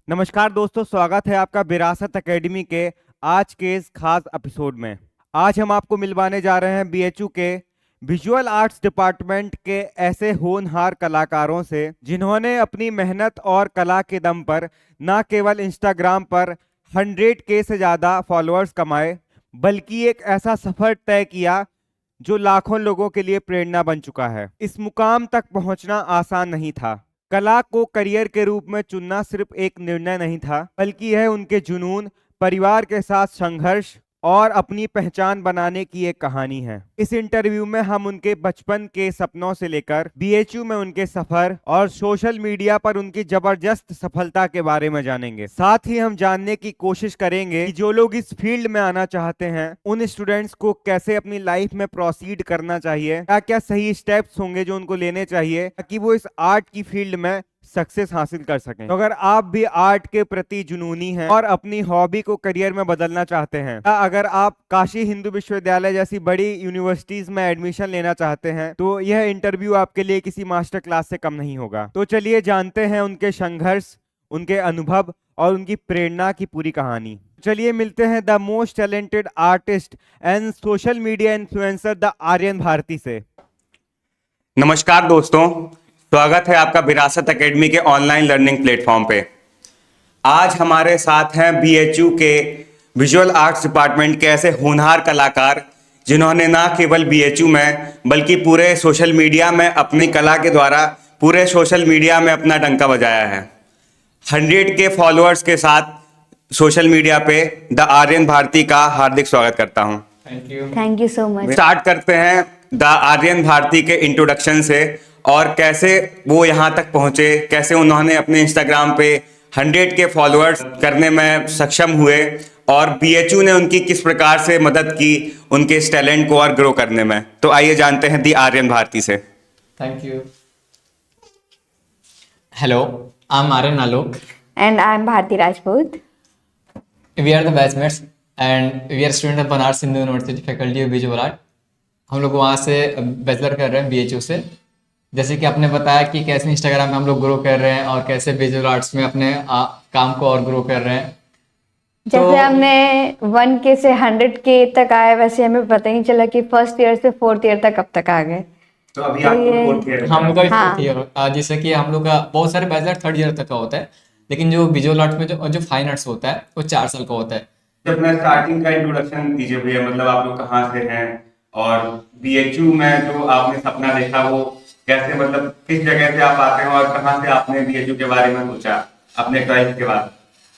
नमस्कार दोस्तों, स्वागत है आपका विरासत एकेडमी के आज के इस खास एपिसोड में। आज हम आपको मिलवाने जा रहे हैं बीएचयू के विजुअल आर्ट्स डिपार्टमेंट के ऐसे होनहार कलाकारों से जिन्होंने अपनी मेहनत और कला के दम पर न केवल इंस्टाग्राम पर 100K से ज़्यादा फॉलोअर्स कमाए, बल्कि एक ऐसा सफ़र तय किया जो लाखों लोगों के लिए प्रेरणा बन चुका है। इस मुकाम तक पहुंचना आसान नहीं था। कला को करियर के रूप में चुनना सिर्फ एक निर्णय नहीं था, बल्कि यह उनके जुनून, परिवार के साथ संघर्ष और अपनी पहचान बनाने की एक कहानी है। इस इंटरव्यू में हम उनके बचपन के सपनों से लेकर बीएचयू में उनके सफर और सोशल मीडिया पर उनकी जबरदस्त सफलता के बारे में जानेंगे। साथ ही हम जानने की कोशिश करेंगे कि जो लोग इस फील्ड में आना चाहते हैं उन स्टूडेंट्स को कैसे अपनी लाइफ में प्रोसीड करना चाहिए, क्या क्या सही स्टेप्स होंगे जो उनको लेने चाहिए ताकि वो इस आर्ट की फील्ड में सक्सेस हासिल कर सकें। तो अगर आप भी आर्ट के प्रति जुनूनी हैं और अपनी हॉबी को करियर में बदलना चाहते हैं, या अगर आप काशी हिंदू विश्वविद्यालय जैसी बड़ी यूनिवर्सिटीज में एडमिशन लेना चाहते हैं, तो यह इंटरव्यू आपके लिए किसी मास्टर क्लास से कम नहीं होगा। तो चलिए जानते हैं उनके संघर्ष, उनके अनुभव और उनकी प्रेरणा की पूरी कहानी। चलिए मिलते हैं the most talented artist and social media influencer the Aryan Bharti से। नमस्कार दोस्तों, स्वागत है आपका विरासत एकेडमी के ऑनलाइन लर्निंग प्लेटफॉर्म पे। आज हमारे साथ हैं बीएचयू के विजुअल आर्ट्स डिपार्टमेंट के ऐसे होनहार कलाकार जिन्होंने ना केवल बीएचयू में बल्कि पूरे सोशल मीडिया में अपनी कला के द्वारा पूरे सोशल मीडिया में अपना डंका बजाया है। 100K फॉलोअर्स के साथ सोशल मीडिया पे द आर्यन भारती का हार्दिक स्वागत करता हूँ। Thank you so much. Start करते हैं द आर्यन भारती के इंट्रोडक्शन से और कैसे वो यहाँ तक पहुँचे, कैसे उन्होंने अपने इंस्टाग्राम पे 100K फॉलोअर्स करने में सक्षम हुए और बीएचयू ने उनकी किस प्रकार से मदद की उनके इस टैलेंट को और ग्रो करने में। तो आइए जानते हैं दी आर्यन भारती से। Thank you. Hello, I'm Aryan Alok. And I'm Bharti Rajput. We are the batchmates and we are student of Banaras Hindu University Faculty of Visual Art. हम लोग वहाँ से बैचलर कर रहे हैं बीएचयू से। जैसे कि आपने बताया कि कैसे इंस्टाग्राम में हम लोग ग्रो कर रहे हैं और कैसे विजुअल आर्ट्स में अपने काम को और ग्रो कर रहे हैं। जैसे हमने 1K से 100K तक आए, वैसे हमें पता ही नहीं चला कि फर्स्ट ईयर से फोर्थ ईयर तक कब तक आ गए। तो अभी आपको फोर्थ ईयर हम लोग का हाँ। फोर्थ ईयर, जैसे कि हम लोग का बहुत सारे बैचलर थर्ड ईयर तक का होता है, लेकिन जो विजुअल आर्ट्स में जो फाइन आर्ट्स होता है वो 4 साल का होता है। जब मैं स्टार्टिंग का इंट्रोडक्शन दीजिए भैया, मतलब आप लोग कहाँ से हैं और बीएचयू में जो आपने सपना देखा वो कैसे, मतलब किस जगह से आप आते हैं और कहाँ से आपने बीएचयू के बारे में सोचा अपने 12th के बाद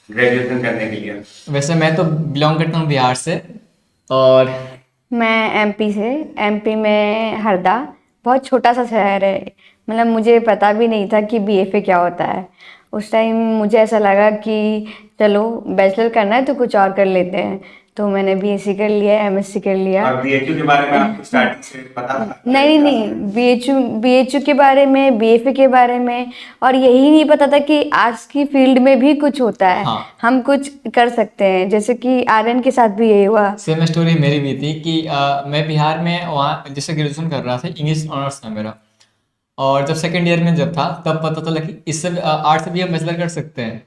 ग्रेजुएशन करने के लिए। वैसे मैं तो बिलोंग करता हूँ बिहार से और मैं एमपी से। एमपी में हरदा बहुत छोटा सा शहर है। मतलब मुझे पता भी नहीं था कि बीएफए क्या होता है। उस टाइम मुझे ऐसा लगा कि चलो बैचलर करना है तो कुछ और कर लेते हैं, तो मैंने बीएससी कर लिया, एमएससी कर लिया। और बीएचयू के बारे में आपको स्टार्टिंग से पता था? नहीं, बीएचयू के बारे में, बीएफए के बारे में, और यही नहीं पता था कि आर्ट्स की फील्ड में भी कुछ होता है। हाँ। हम कुछ कर सकते हैं, जैसे कि आर्यन के साथ भी यही हुआ। सेम स्टोरी मेरी भी थी कि मैं बिहार में वहाँ जैसे ग्रेजुएशन कर रहा था, इंग्लिश ऑनर्स था मेरा, और जब सेकंड ईयर में जब था तब पता चला कि इससे आर्ट से भी हम बैचलर कर सकते हैं।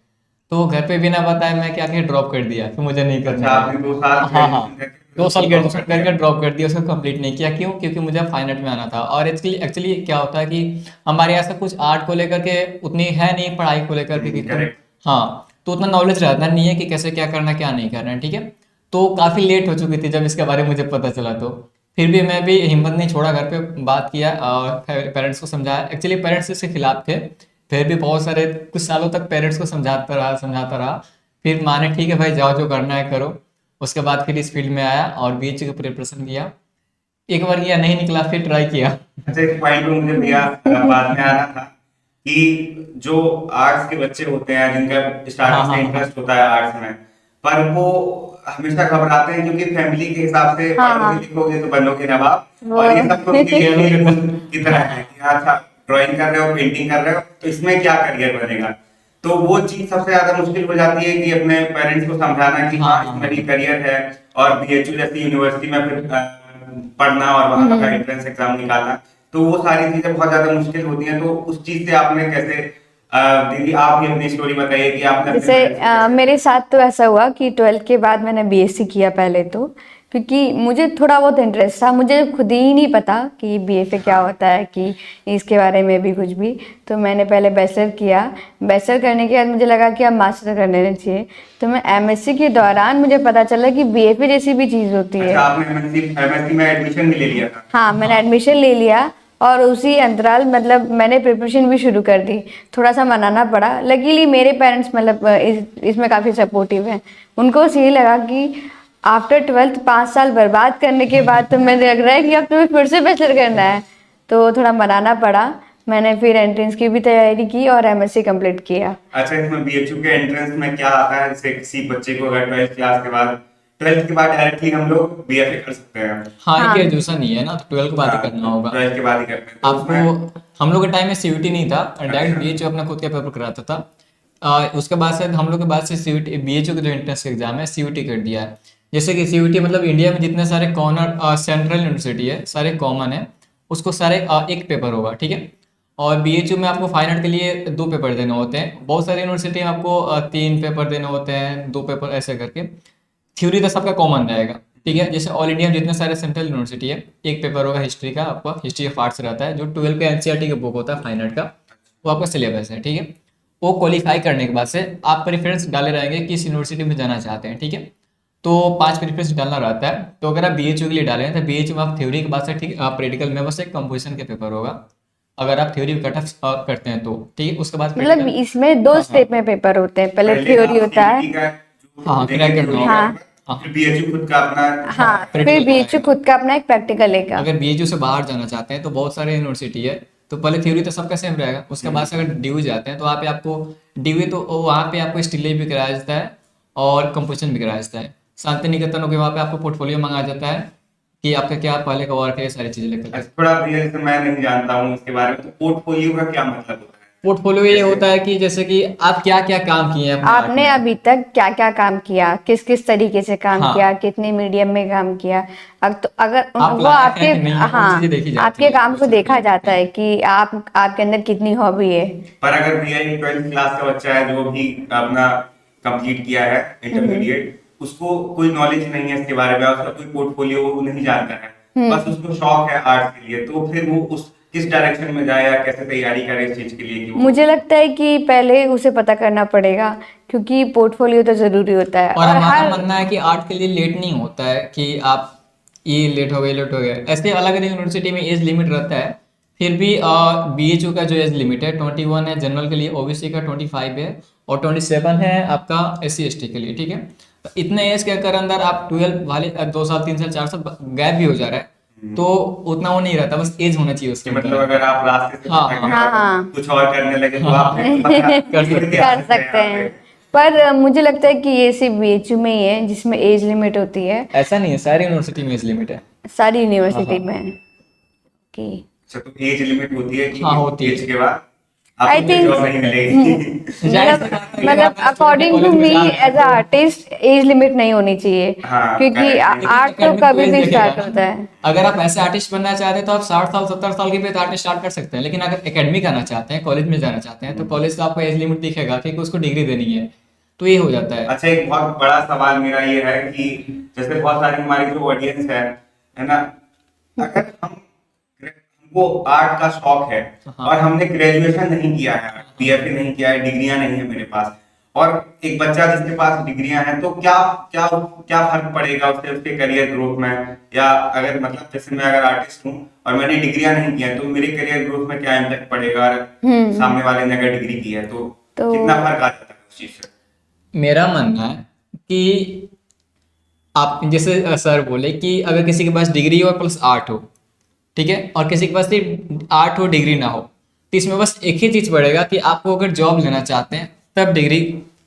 तो घर पे बिना बताए मैं क्या ड्रॉप कर दिया कि मुझे नहीं करना अच्छा, है। आपने 2 साल हाँ, 2 साल ग्रेजुएशन करके ड्रॉप कर दिया, उसको कंप्लीट नहीं किया। क्यों? क्योंकि मुझे फाइन आर्ट में आना था। और एक्चुअली क्या होता है कि हमारे यहाँ से कुछ आर्ट को लेकर के उतनी है नहीं, पढ़ाई को लेकर के कि correct. हाँ, तो उतना नॉलेज रहता नहीं है कि कैसे क्या करना क्या नहीं करना है। ठीक है, तो काफ़ी लेट हो चुकी थी जब इसके बारे में मुझे पता चला। तो फिर भी मैं भी हिम्मत नहीं छोड़ा, घर पे बात किया और पेरेंट्स को समझाया। एक्चुअली पेरेंट्स इसके खिलाफ थे, फिर भी बहुत सारे कुछ सालों तक पेरेंट्स को समझाता रहा। फिर माने ठीक है भाई, जाओ जो करना है करो। उसके बाद फिर इस फील्ड में आया और बीएचयू का प्रिपरेशन किया। एक बार किया, नहीं निकला, फिर ट्राई किया। अच्छा, एक पॉइंट पे मुझे भैया बाद में आना था कि जो आर्ट्स के बच्चे होते हैं जिनका स्टार्टिंग से इंटरेस्ट होता है आर्ट्स में, पर वो हमेशा घबराते हैं क्योंकि फैमिली के हिसाब से पढ़ोगे लिखोगे तो बनोगे नवाब, और ये सब तो की तरह है कि अच्छा ड्राइंग कर रहे हो, पेंटिंग कर रहे हो, तो इसमें क्या करियर बनेगा। तो वो चीज सबसे ज्यादा मुश्किल हो जाती है कि अपने पेरेंट्स को समझाना कि हाँ इसमें भी करियर है, और बीएचयू जैसी यूनिवर्सिटी में फिर पढ़ना और वहां का एंट्रेंस एग्जाम निकालना, तो वो सारी चीजें बहुत ज्यादा मुश्किल होती हैं। तो उस चीज से आपने कैसे दीदी आप भी अपनी स्टोरी बताइए कि आपने अपने जैसे parents को मेरे साथ तो ऐसा हुआ कि 12th के बाद मैंने बीएससी किया पहले तो, क्योंकि मुझे थोड़ा बहुत इंटरेस्ट था, मुझे खुद ही नहीं पता कि बीएफए क्या होता है, कि इसके बारे में भी कुछ भी। तो मैंने पहले बैचलर किया, बैचलर करने के बाद मुझे लगा कि अब मास्टर कर लेना चाहिए। तो मैं एमएससी के दौरान मुझे पता चला कि बीएफए जैसी भी चीज़ होती है। अच्छा आपने एमएससी में एडमिशन भी ले लिया था? हाँ, मैंने एडमिशन ले लिया और उसी अंतराल मतलब मैंने प्रिपरेशन भी शुरू कर दी। थोड़ा सा मनाना पड़ा, लकीली मेरे पेरेंट्स मतलब इसमें काफ़ी सपोर्टिव हैं। उनको बस यही लगा कि आफ्टर 12th 5 साल बर्बाद करने के बाद तुम्हें लग रहा है कि अब तुम्हें फिर से बैचलर करना है, तो थोड़ा मनाना पड़ा। मैंने फिर एंट्रेंस की भी तैयारी की और एमएससी कंप्लीट किया। अच्छा इसमें बीएचयू के एंट्रेंस में क्या आता है, जैसे किसी बच्चे को अगर 12th के बाद डायरेक्टली हम लोग बीएफए कर सकते हैं? हाँ हाँ। एक ग्रेजुएशन नहीं है ना, तो 12 के बाद ही करना होगा 12th के बाद ही करते हैं तो उसमें आपको। हम लोग के टाइम में सीयूटी नहीं था, डायरेक्ट बीएचयू अपना खुद का पेपर कराता था। उसके बाद से हम लोग के बाद से सीयूटी बीएचयू का जो एंट्रेंस एग्जाम है सीयूटी कर दिया है। जैसे कि सीयूटी मतलब इंडिया में जितने सारे कॉर्नर सेंट्रल यूनिवर्सिटी है सारे कॉमन है, उसको सारे एक पेपर होगा, ठीक है। और बीएचयू में आपको फाइनल के लिए 2 पेपर देने होते हैं। बहुत सारी यूनिवर्सिटी में आपको 3 पेपर देने होते हैं, 2 पेपर ऐसे करके। थ्योरी तो सबका कॉमन रहेगा, ठीक है। जैसे ऑल इंडिया में जितने सारे सेंट्रल यूनिवर्सिटी है, एक पेपर होगा हिस्ट्री का, आपका हिस्ट्री ऑफ आर्ट्स रहता है, जो 12 का एनसीईआरटी का बुक होता है फाइनल का, वो आपका सिलेबस है, ठीक है। वो क्वालिफाई करने के बाद से आप प्रेफरेंस डाले रहेंगे किस यूनिवर्सिटी में जाना चाहते हैं, ठीक है। तो 5 प्रेफरेंस डालना रहता है। तो अगर आप बीएचयू के लिए डालें तो बीएचयू में आप थ्योरी के बाद से, ठीक, प्रैक्टिकल में बस एक कंपोजिशन का पेपर होगा, अगर आप थ्योरी कट ऑफ करते हैं तो, ठीक है। उसके बाद मतलब practical- इसमें 2 हाँ, स्टेप में पेपर होते हैं, पहले पहले थ्योरी आप होता है। CBT का जो हाँ, देंगे क्रैक करना theory होगा। का, हाँ। फिर बीएचयू खुद का अपना हाँ, फिर practical बीएचयू कराएगा। खुद का अपना एक प्रैक्टिकल लेगा। अगर बीएचयू से बाहर जाना चाहते हैं तो बहुत सारे यूनिवर्सिटी है, तो पहले थ्योरी तो सबका सेम रहेगा। उसके बाद से अगर डीयू जाते हैं तो वहाँ पे आपको डीयू तो वहाँ पे आपको स्टिले भी कराया जाता है और कंपोजिशन भी कराया जाता है। शांति निकेतन हो गया, वहाँ पे आपको पोर्टफोलियो मंगाया जाता है कि आपका क्या पहले का वर्क है, ये सारी चीजें लेकर। अच्छा, थोड़ा भैया जैसे मैं नहीं जानता हूँ इसके बारे में, तो पोर्टफोलियो का क्या मतलब होता है? पोर्टफोलियो ये होता है कि जैसे कि आप क्या क्या काम किए हैं अपने आर्ट आपने में। अभी तक क्या क्या काम किया, किस किस तरीके से काम हाँ। किया, कितने मीडियम में काम किया। तो अगर आप वो लायक हैं आपके कि नहीं है, वो हाँ, चीजें देखी जाती आपके है, काम वो को चीजें देखा देखते जाता हैं। है कि आप आपके अंदर कितनी हॉबी है। पर अगर भैया ये 12th क्लास का बच्चा है जो भी अपना कंप्लीट किया है इंटरमीडिएट, उसको कोई नॉलेज नहीं है इसके बारे में, उसका कोई पोर्टफोलियो नहीं जानता है, बस उसको शौक है आर्ट के लिए, तो फिर वो उस किस डायरेक्शन में जाए या कैसे तैयारी करे इस चीज के लिए कि वो मुझे लगता है कि पहले उसे पता करना पड़ेगा, क्योंकि पोर्टफोलियो तो जरूरी होता है। और और हमारा हर मानना है कि आर्ट के लिए लेट नहीं होता है कि आप ये लेट हो गए लेट हो गए, ऐसे अलग अलग यूनिवर्सिटी में एज लिमिट रहता है। फिर भी बीएचयू का जो एज लिमिट है 21 है जनरल के लिए, ओबीसी का 25 है और 27 है आपका SC ST के लिए, ठीक है। तो इतने एज के अंदर आप 12 वाले 2 साल 3 साल 4 साल गैप भी हो जा रहा है, तो उतना वो नहीं रहता, बस एज होना चाहिए उसके कि मतलब अंदर। अगर आप रास्ते से हाँ, भटक हाँ, गए हाँ, और हाँ। कुछ और करने लगे तो हाँ, आप कर सकते कर सकते हैं। पर मुझे लगता है कि ये सिर्फ बीएचयू में ही है जिसमें एज लिमिट होती है, ऐसा नहीं है, सारी यूनिवर्सिटी में एज लिमिट है। सारी हाँ, यूनिवर्सिटी हाँ, में कि अच्छा तो एज लिमिट होती है कि हाँ, होती एज है। के बाद आई आपको थिंक जॉब नहीं मिलेगी? जाहिर सी बात है, अगर मतलब आप अकॉर्डिंग टू कॉलेज में मी जा रहे हैं as a artist age limit नहीं होनी चाहिए, हाँ, क्योंकि correct, लेकिन आर्ट तो academic को कभी एज भी देखेगा स्टार्ट ना। होता है। अगर आप ऐसे आर्टिस्ट बनना चाहते हैं तो आप 60 साल 70 साल की भी आर्टिस्ट स्टार्ट कर सकते हैं, लेकिन अगर एकेडमिक आना चाहते हैं, कॉलेज में जाना चाहते हैं, तो कॉलेज का आपको एज लिमिट दिखेगा क्योंकि उसको डिग्री देनी है, तो ये हो जाता है। अच्छा एक बहुत बड़ा सवाल मेरा ये है कि जैसे बहुत सारी हमारी जो ऑडियंस है ना, अगर हमको आर्ट का शौक है हाँ। और हमने ग्रेजुएशन नहीं किया है, बीएफए नहीं किया है, डिग्रियां नहीं है मेरे पास, और एक बच्चा जिसके पास डिग्रियां हैं, तो क्या क्या क्या फर्क पड़ेगा उससे उसके करियर ग्रोथ में, या अगर मतलब जैसे मैं अगर आर्टिस्ट हूँ और मैंने डिग्रियां नहीं की है तो मेरे करियर ग्रोथ में क्या इम्पैक्ट पड़ेगा, अगर सामने वाले ने अगर डिग्री की है तो कितना फर्क आ जाता है उस चीज से? मेरा मानना है कि आप जैसे सर बोले कि अगर किसी के पास डिग्री हो और प्लस आर्ट हो, ठीक है, और किसी के पास सिर्फ आर्ट हो डिग्री ना हो, तो इसमें बस एक ही चीज पड़ेगा कि आपको अगर जॉब लेना चाहते हैं तब डिग्री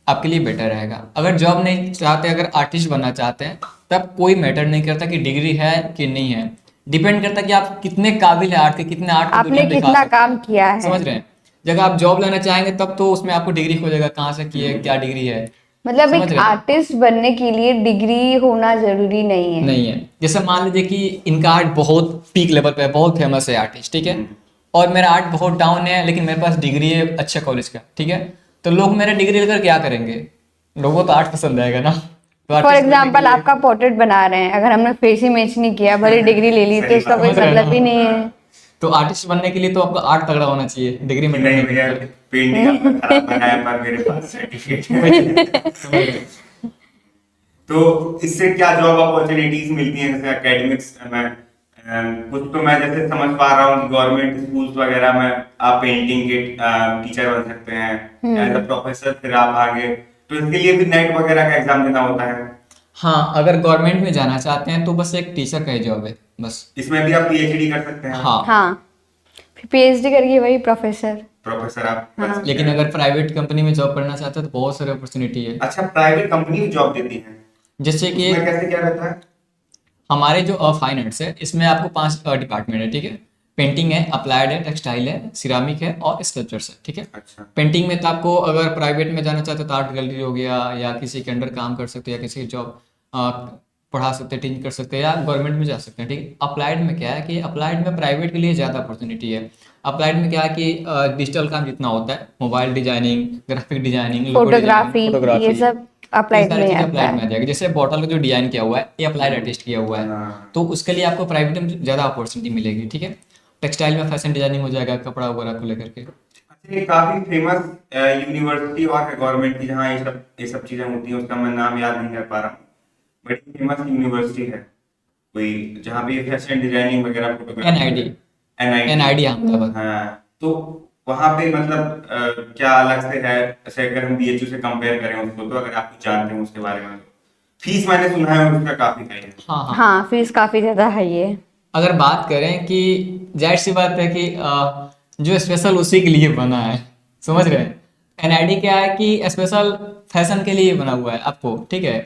आपके लिए बेटर रहेगा। अगर जॉब नहीं चाहते, अगर आर्टिस्ट बनना चाहते हैं, तब कोई मैटर नहीं करता कि डिग्री है कि नहीं है, डिपेंड करता है कि आप कितने काबिल है आर्ट के, कितने आर्ट को आपने दुनिया में दिखा कितना सकते हैं। काम किया है। समझ रहे हैं। जब आप जॉब लेना चाहेंगे तब तो उसमें आपको डिग्री खोजेगा, कहाँ से की है, क्या डिग्री है। मतलब समझ एक रहे हैं? आर्टिस्ट बनने के लिए डिग्री होना जरूरी नहीं है। नहीं है। जैसे मान लीजिए कि इनका आर्ट बहुत पीक लेवल पे है, बहुत फेमस है आर्टिस्ट, ठीक है, और मेरा आर्ट बहुत डाउन है लेकिन मेरे पास डिग्री है अच्छे कॉलेज का, ठीक है, तो लोग मेरा डिग्री लेकर क्या करेंगे? लोगों को तो आर्ट पसंद आएगा ना, तो फॉर आर्टिस्ट बनने के एग्जाम्पल लिए आपका पोर्ट्रेट बना रहे हैं, अगर हमने फेस ही मैच नहीं किया, भले डिग्री ले ली, तो सही उसका बात। कोई समझ रहे हैं मतलब ही ना? नहीं है। तो आर्टिस्ट बनने के लिए तो आपको आर्ट तगड़ा होना चाहिए, डिग्री में नहीं करने के भैया, लिए। पेंटिंग आपने खराब बनाया पर मेरे पास सर्टिफिकेट है। वही, समझ रहे हैं। तो इससे क्या जॉब अपॉर्चुनिटीज मिलती हैं जैसे एकेडमिक्स में? कुछ तो मैं जैसे समझ पा रहा हूँ कि गवर्नमेंट स्कूल्स वगैरह में आप पेंटिंग के टीचर बन सकते हैं एज अ प्रोफेसर, फिर आप आगे तो इसके लिए भी नेट वगैरह का एग्जाम देना होता है। हाँ, अगर गवर्नमेंट में जाना चाहते हैं तो बस एक टीचर का ही जॉब है बस। इसमें भी आप पीएचडी कर सकते हैं। हाँ, हाँ, फिर पीएचडी करके वही प्रोफेसर। प्रोफेसर आप बन सकते लेकिन हैं। अगर प्राइवेट कंपनी में जॉब करना चाहते हैं तो बहुत सारे अपॉर्चुनिटी है। अच्छा, प्राइवेट कंपनी भी जॉब देती है? जैसे कि उसमें कैसे क्या रहता है? हमारे जो फाइन आर्ट्स है इसमें आपको 5 डिपार्टमेंट है, ठीक है। पेंटिंग है, अप्लाइड है, टेक्सटाइल है, सिरामिक है और स्कल्पचर्स है, ठीक है। अच्छा। पेंटिंग में तो आपको अगर प्राइवेट में जाना चाहते हो तो आर्ट गैलरी हो गया, या किसी के अंडर काम कर सकते हो, या किसी की जॉब पढ़ा सकते हैं, टीचिंग कर सकते हैं, या गवर्नमेंट में जा सकते हैं, ठीक है। अप्लाइड में क्या है कि अप्लाइड में प्राइवेट के लिए ज़्यादा अपॉर्चुनिटी है। अप्लाइड में क्या है कि डिजिटल काम जितना होता है, mobile designing, graphic designing, logo designing, photography, ये फोटोग्राफी, सब ये अप्लाइड सारी में चीज़ें आता अप्लाइड में है। आ जाएगी। जैसे बॉटल का जो डिजाइन किया हुआ है ये अप्लाइड आर्टिस्ट किया हुआ है, हाँ। तो उसके लिए आपको प्राइवेट में ज़्यादा अपॉर्चुनिटी मिलेगी, ठीक है। टेक्सटाइल में फैशन डिजाइनिंग हो जाएगा, कपड़ा वगैरह को लेकर के। अच्छा, ये काफी फेमस यूनिवर्सिटी और है गवर्नमेंट की जहाँ ये सब चीजें होती हैं, उसका मैं नाम याद नहीं कर पा रहा हूँ, बड़ी फेमस यूनिवर्सिटी है कोई जहाँ पे फैशन डिजाइनिंग वगैरह, photography NID, NIT. NID Ahmedabad. हाँ, तो वहाँ पे मतलब क्या अलग से है? जैसे अगर हम बीएचयू से कंपेयर करें उसको, तो अगर आप कुछ जानते हैं उसके बारे में तो। फीस मैंने सुना है उसका काफी हाई है। हाँ हाँ, हाँ, फीस काफी ज्यादा है ये। अगर बात करें कि जाहिर सी बात है कि जो स्पेशल उसी के लिए बना है, समझ रहे हैं। एनआईडी क्या है कि स्पेशल फैशन के लिए बना हुआ है आपको, ठीक है।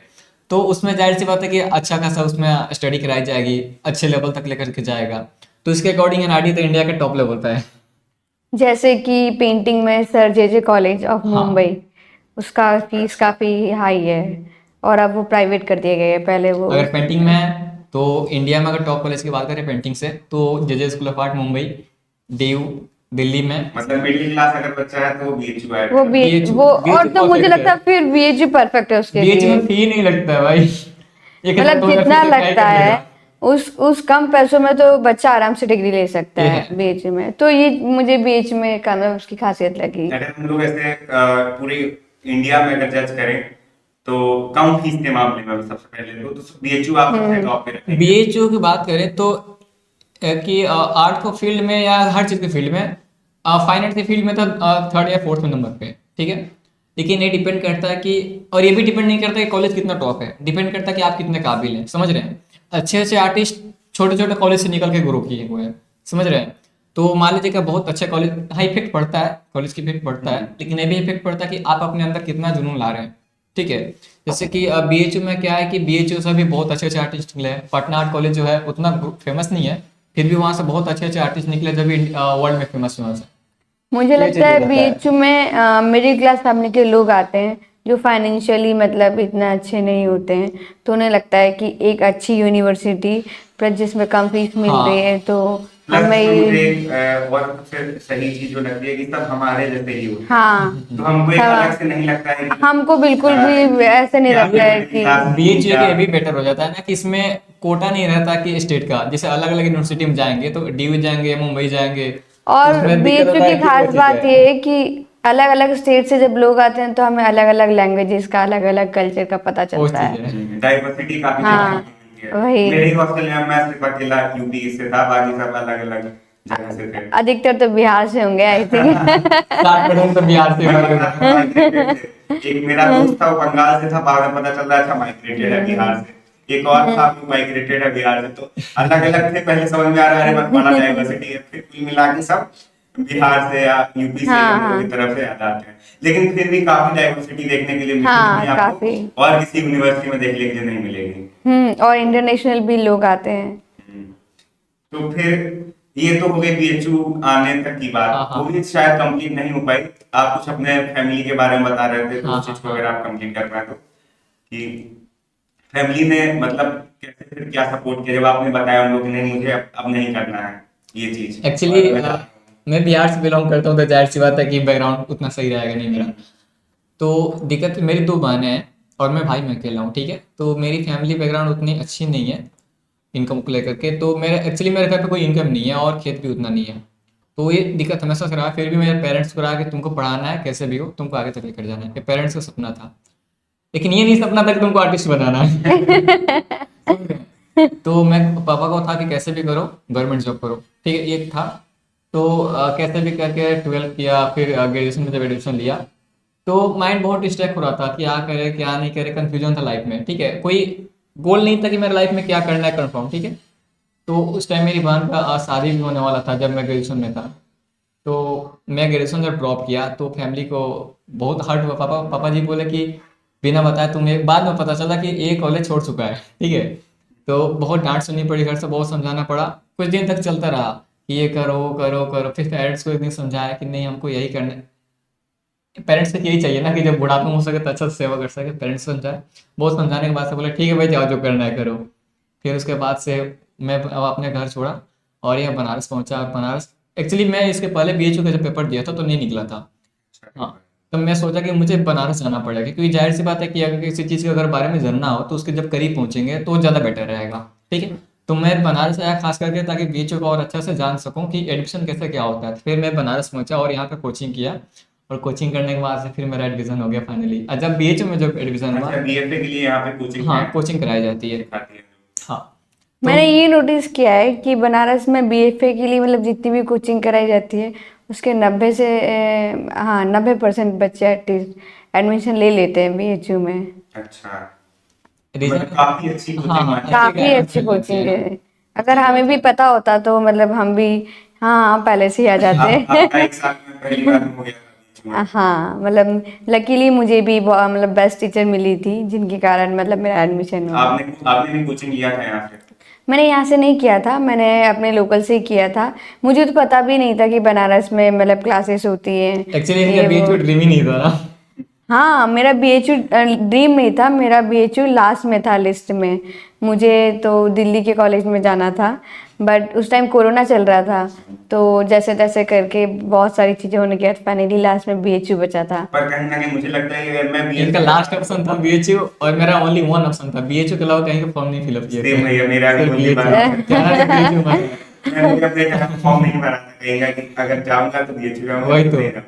तो उसमें जाहिर सी बात है कि अच्छा खासा उसमें स्टडी कराई जाएगी, अच्छे लेवल तक लेकर के जाएगा। तो इसके अकॉर्डिंग एनआईडी तो इंडिया के टॉप लेवल पे है। जैसे कि पेंटिंग में सर जे कॉलेज ऑफ हाँ, मुंबई, उसका फीस काफी हाई है, और अब वो प्राइवेट कर दिए गए हैं, पहले वो। अगर पेंटिंग में है तो इंडिया में अगर टॉप कॉलेज की बात करें पेंटिंग से तो JJ school of art Mumbai, DU Delhi में, मतलब मिडिल क्लास अगर बच्चा है तो वो बीएचयू ऐड वो कर। बी बीएचयू, वो और तो मुझे परफेक्ट लगता है। है फिर बीएचयू परफेक्ट है उसके बीएचयू लिए। में फी नहीं लगता है भाई, 1,000 मतलब 2,000 जितना फीस क्या ही लगता कर है, लेगा। उस कम पैसों में तो बच्चा आराम से डिग्री ले सकता ये है है। बीएचयू में, तो ये मुझे बीएचयू में कम है, उसकी खासियत लगी। अगर हम लोग ऐसे पूरे इंडिया में अगर जज करें तो कम फीस के मामले में सबसे पहले तो बीएचयू आप सबसे टॉप पे रखेंगे। बीएचयू की बात करें तो कि आर्ट को फील्ड में या हर चीज़ के फील्ड में, फाइन आर्ट के फील्ड में तो थर्ड या फोर्थ में नंबर पे है, ठीक है। लेकिन ये डिपेंड करता है कि, और ये भी डिपेंड नहीं करता कि कॉलेज कितना टॉप है, डिपेंड करता है कि आप कितने काबिल हैं, समझ रहे हैं। अच्छे अच्छे आर्टिस्ट छोटे छोटे कॉलेज से निकल के ग्रो किए हुए हैं, समझ रहे हैं। तो मान लीजिए कि बहुत अच्छे कॉलेज, हाँ इफेक्ट पड़ता है, कॉलेज की इफेक्ट पड़ता है, लेकिन ये भी इफेक्ट पड़ता है कि आप अपने अंदर कितना जुनून ला रहे हैं, ठीक है। जैसे कि बीएचयू में क्या है कि बीएचयू से भी बहुत अच्छे अच्छे आर्टिस्ट निकले हैं। पटना आर्ट कॉलेज जो है उतना फेमस नहीं है, फिर भी वहाँ से बहुत अच्छे अच्छे आर्टिस्ट निकले जो भी वर्ल्ड में फेमस हुआ है। मुझे ये लगता चीज़ हो है जाता है। बीएचयू में मिडिल क्लास फैमिली के लोग आते हैं, जो फाइनेंशियली मतलब इतना अच्छे नहीं होते हैं, तो उन्हें लगता है कि एक अच्छी यूनिवर्सिटी पर जिसमें कम फीस मिल हाँ। रही है, तो प्लस हमें मुझे ये। एक और सबसे सही चीज जो लगती है कि सब हमारे जैसे ही होते हैं, हाँ, तो हमको एक अलग सब से नहीं लगता है कि हमको बिल्कुल भी ऐसे नहीं क्या लगता है मिडिल कि। क्लास बीएचयू या के ये भी बेटर हो जाता है ना कि इसमें कोटा नहीं रहता कि स्टेट का, जैसे अलग अलग यूनिवर्सिटी में जाएंगे तो डीयू जाएंगे, मुंबई जाएंगे, तो और उसमें दिक्कत बीएचयू होता की है कि वो खास चीज़ बात है। ये है कि अलग अलग स्टेट से जब लोग आते हैं तो हमें अलग अलग लैंग्वेजेस का, अलग अलग कल्चर का पता वो चलता चीज़ है। है। डाइवर्सिटी काफी हाँ, देखने को मिलती है। वही। मेरे ही हॉस्टल में मैं सिर्फ अकेला यूपी से था, बाकी सब अलग अलग जगह से थे। अधिकतर तो बिहार से होंगे, आई थिंक। 60% तो बिहार से मैं भरे बता हुए रहा हैं। हूँ, migrated थे। एक मेरा दोस्त था वो बंगाल से था, बाद में पता चल रहा था माइग्रेटेड है बिहार से। एक और था वो माइग्रेटेड है बिहार से, तो अलग अलग थे। पहले समझ में आ रहा है अरे बड़ा डाइवर्सिटी है, फिर कुल मिला के सब बिहार से या यूपी से हाँ, हम लोग की हाँ, तरफ से आ जाते हैं। लेकिन फिर भी काफी डाइवर्सिटी देखने के लिए मिलती है, हाँ, जिन्हें आपको काफी। और किसी यूनिवर्सिटी में देखने के लिए नहीं मिलेगी। और इंटरनेशनल भी लोग आते हैं। हम्म। तो फिर ये तो हो गई बीएचयू आने तक की हाँ बात, हाँ वो भी शायद कंप्लीट नहीं हो पाई। आप कुछ अपने फैमिली के बारे में बता रहे थे, तो हाँ उस चीज को हाँ अगर आप कंप्लीट कर पाए तो, कि फैमिली ने मतलब कैसे फिर क्या सपोर्ट किया जब आपने बताया उन लोगों ने नहीं मुझे अब नहीं करना है ये चीज एक्चुअली और मैं चाहता हूँ। मैं बिहार से बिलोंग करता हूँ, तो जाहिर सी बात है कि बैकग्राउंड उतना सही रहेगा नहीं मेरा। तो दिक्कत, मेरी 2 बहनें हैं और मैं भाई में अकेला हूँ, ठीक है। तो मेरी फैमिली बैकग्राउंड उतनी अच्छी नहीं है इनकम को लेकर के। तो मेरे एक्चुअली मेरे घर पे कोई इनकम नहीं है और खेत भी उतना नहीं है। तो ये दिक्कत हमेशा से रहा। फिर भी मेरे पेरेंट्स को रहा कि तुमको पढ़ाना है, कैसे भी हो तुमको आगे तक लेकर जाना है। ये पेरेंट्स का सपना था, लेकिन ये नहीं सपना था कि तुमको आर्टिस्ट बनाना है। तो मैं पापा को था कि कैसे भी करो गवर्नमेंट जॉब करो, ठीक है, ये था। तो कैसे भी करके 12th किया, फिर ग्रेजुएशन में जब एडमिशन लिया तो माइंड बहुत डिस्ट्रैक्ट हो रहा था, क्या करे क्या नहीं करे, कंफ्यूजन था लाइफ में, ठीक है। कोई गोल नहीं था कि मेरे लाइफ में क्या करना है कंफर्म, ठीक है। तो उस टाइम मेरी बहन का शादी भी होने वाला था जब मैं ग्रेजुएशन में था। तो मैं ग्रेजुएशन जब ड्रॉप किया तो फैमिली को बहुत हर्ट हुआ। पापा पापा जी बोले कि बिना बताए तुम्हें, बाद में पता चला कि ये कॉलेज छोड़ चुका है, ठीक है। तो बहुत डांट सुननी पड़ी, घर से बहुत समझाना पड़ा। कुछ दिन तक चलता रहा कि ये करो वो करो करो। फिर पेरेंट्स को एक दिन समझाया कि नहीं, हमको यही करना है। पेरेंट्स को यही चाहिए ना कि जब बुढ़ापे में हो सके तो अच्छा से सेवा कर सके। पेरेंट्स समझाए, बहुत समझाने के बाद से बोले ठीक है भाई, जाओ जो करना है करो। फिर उसके बाद से मैं अब अपने घर छोड़ा और यहाँ बनारस पहुंचा। और बनारस एक्चुअली मैं इसके पहले बीएचयू का जब पेपर दिया था तो नहीं निकला था। हाँ, तो मैं सोचा कि मुझे बनारस जाना पड़ेगा, क्योंकि जाहिर सी बात है कि अगर किसी चीज़ के अगर बारे में जानना हो तो उसके जब करीब पहुंचेंगे तो ज़्यादा बेटर रहेगा, ठीक है। तो मैं बनारस आया खास करके ताकि बीएचयू को और अच्छा से जान सकूं कि एडमिशन कैसे क्या होता है। फिर मैं बनारस पहुंचा और यहाँ पे कोचिंग किया, और कोचिंग करने के बाद से फिर मेरा एडमिशन हो गया फाइनली। जब बीएचयू में जब एडमिशन हुआ, अच्छा, बीएफए के लिए यहाँ पे कोचिंग हाँ, है, कोचिंग कराई जाती है। सिखाती है। हाँ, तो मैंने ये नोटिस किया है कि बनारस में बीएफए के लिए मतलब जितनी भी कोचिंग कराई जाती है उसके 90% बच्चे एटलीस्ट एडमिशन ले लेते हैं बीएचयू में। अच्छा, रीजन, मतलब काफी अच्छी हाँ कोचिंग हाँ, मानी काफी जाती है। अच्छी कोचिंग है। अगर अच्छी हमें बात भी है। पता होता तो मतलब हम भी हाँ पहले से ही आ जाते। आपका एक साल में पहली बार में हो गया था बीच में। हाँ मतलब लकीली मुझे भी मतलब बेस्ट टीचर मिली थी जिनके कारण मतलब मेरा एडमिशन हुआ। आपने आपने भी कोचिंग लिया था यहाँ से? मैंने यहाँ से नहीं किया था, मैंने अपने लोकल से ही किया था। मुझे तो पता भी नहीं था कि बनारस में मतलब क्लासेस होती हैं एक्चुअली इनका ये वो। बीएचयू ड्रीम ही नहीं था ना। हाँ मेरा बीएचयू ड्रीम नहीं था, मेरा बीएचयू लास्ट में था लिस्ट में। मुझे तो दिल्ली के कॉलेज में जाना था, बट उस टाइम कोरोना चल रहा था, तो जैसे तैसे करके बहुत सारी चीज़ें होने के बाद फाइनली लास्ट में बीएचयू बचा था। पर कहीं ना कहीं मुझे लगता है कि अगर मैं इनका बीएफए लास्ट ऑप्शन था बीएचयू और मेरा ओनली वन ऑप्शन था। बीएचयू के अलावा कहीं का फॉर्म नहीं फिलअप किया सेम था, भैया, मेरा भी सिर्फ वही बात बीएचयू है। जाना तो बीएचयू में। मैं भी अपने जगह फॉर्म नहीं भरा था, कहीं ना कहीं अगर जाऊंगा तो बीएचयू जाऊंगा। वही तो। नहीं जाऊंगा।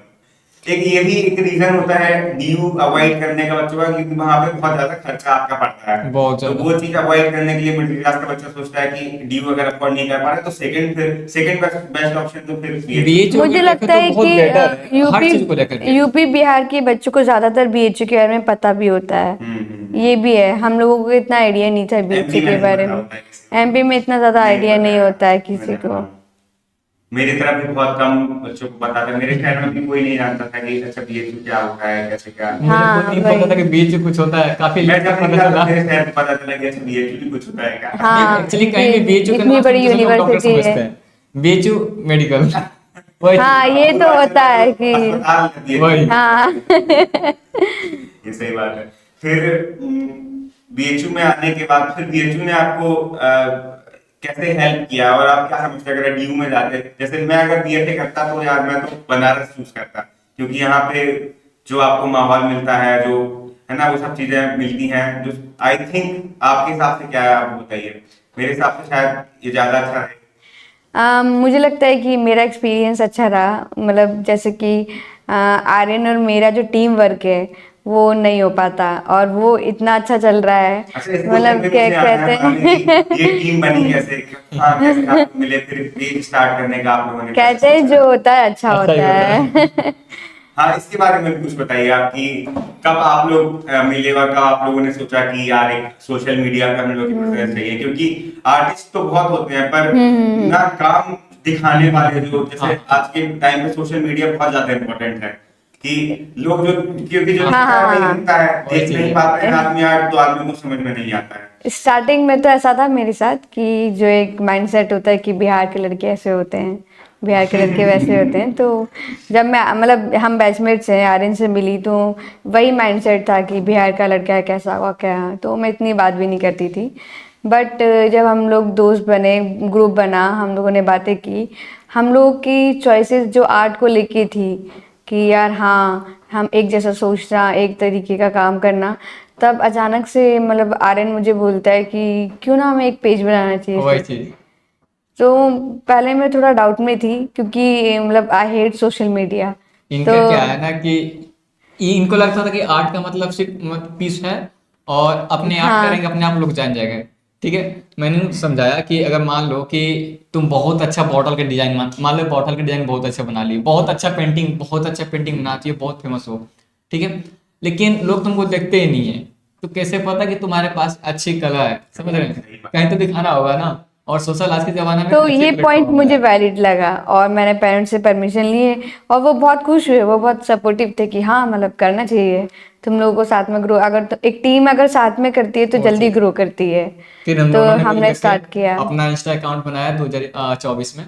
एक ये भी एक रीजन होता है डीयू अवॉइड करने का बच्चों का, क्योंकि वहां पे बहुत ज्यादा खर्चा आपका पड़ता है। बहुत तो ज्यादा। वो चीज अवॉइड करने के लिए मिडिल क्लास का बच्चा सोचता है कि डीयू अगर अफोर्ड नहीं कर पा रहे तो सेकंड बेस्ट ऑप्शन तो फिर बीएचयू। बीएचयू मुझे को लेकर लगता तो है बहुत कि बेटर है, हर चीज को लेकर के। यूपी बिहार के बच्चों को ज्यादातर बीएचयू के बारे में पता भी होता है। ये भी है, हम लोगों को इतना आइडिया नहीं था एमपी बीएचयू में के नहीं बारे पता में। होता है किसी को। एमपी में इतना ज्यादा आइडिया नहीं होता है किसी को। मेरी तरफ भी बहुत कम बच्चों को पता था, मेरे शहर में भी कोई नहीं जानता था कि अच्छा बीएचयू क्या होता है, कैसे क्या। मुझे खुद नहीं पता था कि बीएचयू कुछ होता है, काफी मैं लेट जब पता निकला तो चला। मेरे शहर में पता चला कि अच्छा बीएचयू भी कुछ होता है क्या। हाँ एक्चुअली कहीं भी बीएचयू के इतनी नाम से बड़ी मुझे लोग डॉक्टर यूनिवर्सिटी समझते है। हैं। बीएचयू मेडिकल, वही हाँ ये तो होता है कि अस्पताल है BHU। वही। हाँ ये सही बात है। फिर बीएचयू में आने के बाद फिर बीएचयू ने आपको कैसे हेल्प किया, और आप क्या समझते हैं अगर डीयू में जाते, जैसे मैं अगर बीएफए करता तो यार मैं तो बनारस चूज करता, क्योंकि यहाँ पे जो आपको माहौल मिलता है, जो है ना वो सब चीजें मिलती हैं जो आई थिंक। आपके हिसाब से क्या है आप बताइए, मेरे हिसाब से शायद ये ज्यादा अच्छा है। मुझे लगता है कि मेरा एक्सपीरियंस अच्छा रहा, मतलब जैसे कि आर्यन और मेरा जो टीम वर्क है वो नहीं हो पाता, और वो इतना अच्छा चल रहा है। अच्छा, इस क्वेश्चन मतलब पे क्या मुझे आना कहते है मानने की, ये हैं टीम बनी कैसे? हाँ, कैसे आप मिले, फिर पेज स्टार्ट करने का आप लोगों ने कैसे कहते हैं सोचा? जो होता है अच्छा अच्छा ही होता होता है। हाँ, इसके बारे में भी कुछ बताइए आपकी, कब आप लोग मिले और कब आप लोगों ने सोचा कि यार एक सोशल मीडिया पे हम लोग की प्रेजेंस चाहिए, क्योंकि आर्टिस्ट तो बहुत होते हैं पर ना काम दिखाने वाले जो, जैसे हाँ। आज के टाइम पे सोशल मीडिया बहुत ज्यादा इम्पोर्टेंट है कि लोग जो, क्योंकि जो हाँ, दिखता हाँ, नहीं हाँ। दिखता है, वही देख चीज़ नहीं है। पाते हैं आदमी आर्ट, तो आदमी को समझ में नहीं आता है। स्टार्टिंग में तो ऐसा था मेरे साथ कि जो एक माइंडसेट होता है कि बिहार के लड़के ऐसे होते हैं, बिहार के लड़के वैसे होते हैं। तो जब मैं मतलब हम बैचमेट्स हैं, आर्यन से मिली तो वही माइंडसेट था कि बिहार का लड़का है कैसा होगा क्या, तो मैं इतनी बात भी नहीं करती थी। बट जब हम लोग दोस्त बने, ग्रुप बना, हम लोगों ने बातें की, हम लोगों की चॉइसेस जो आर्ट को लेके थी कि यार हाँ हम एक जैसा सोचना, एक तरीके का काम करना, तब अचानक से मतलब आर्यन मुझे बोलता है कि क्यों ना हमें एक पेज बनाना चाहिए वही इस पे। चीज। तो पहले मैं थोड़ा डाउट में थी क्योंकि मतलब आई हेट सोशल मीडिया। तो इनका क्या है ना कि इनको लगता था कि आर्ट का मतलब सिर्फ पीस है, और अपने आर्ट करेंगे हाँ अपने आप लोग जान जाएंगे। ठीक है, मैंने उनको समझाया कि अगर मान लो कि तुम बहुत अच्छा बॉटल के डिजाइन, मान लो बॉटल के डिजाइन बहुत अच्छा बना ली, बहुत अच्छा पेंटिंग बनाती है, बहुत फेमस हो, ठीक है, लेकिन लोग तुमको देखते ही नहीं है, तो कैसे पता कि तुम्हारे पास अच्छी कला है? समझ रहे हैं? कहीं तो दिखाना होगा ना। और सोशल आज के जमाने में तो अच्छे ये पॉइंट प्लेटफॉर्म मुझे है। वैलिड लगा और मैंने पेरेंट्स से परमिशन लिए और वो बहुत खुश हुए, वो बहुत सपोर्टिव थे कि हाँ मतलब करना चाहिए तुम लोगों को साथ में ग्रो, अगर तो एक टीम अगर साथ में करती है तो वो जल्दी चीज, ग्रो करती है। फिर हम तो दोनों ने मिल हमने करके स्टार्ट किया। अपना इंस्टा अकाउंट बनाया 2024 में,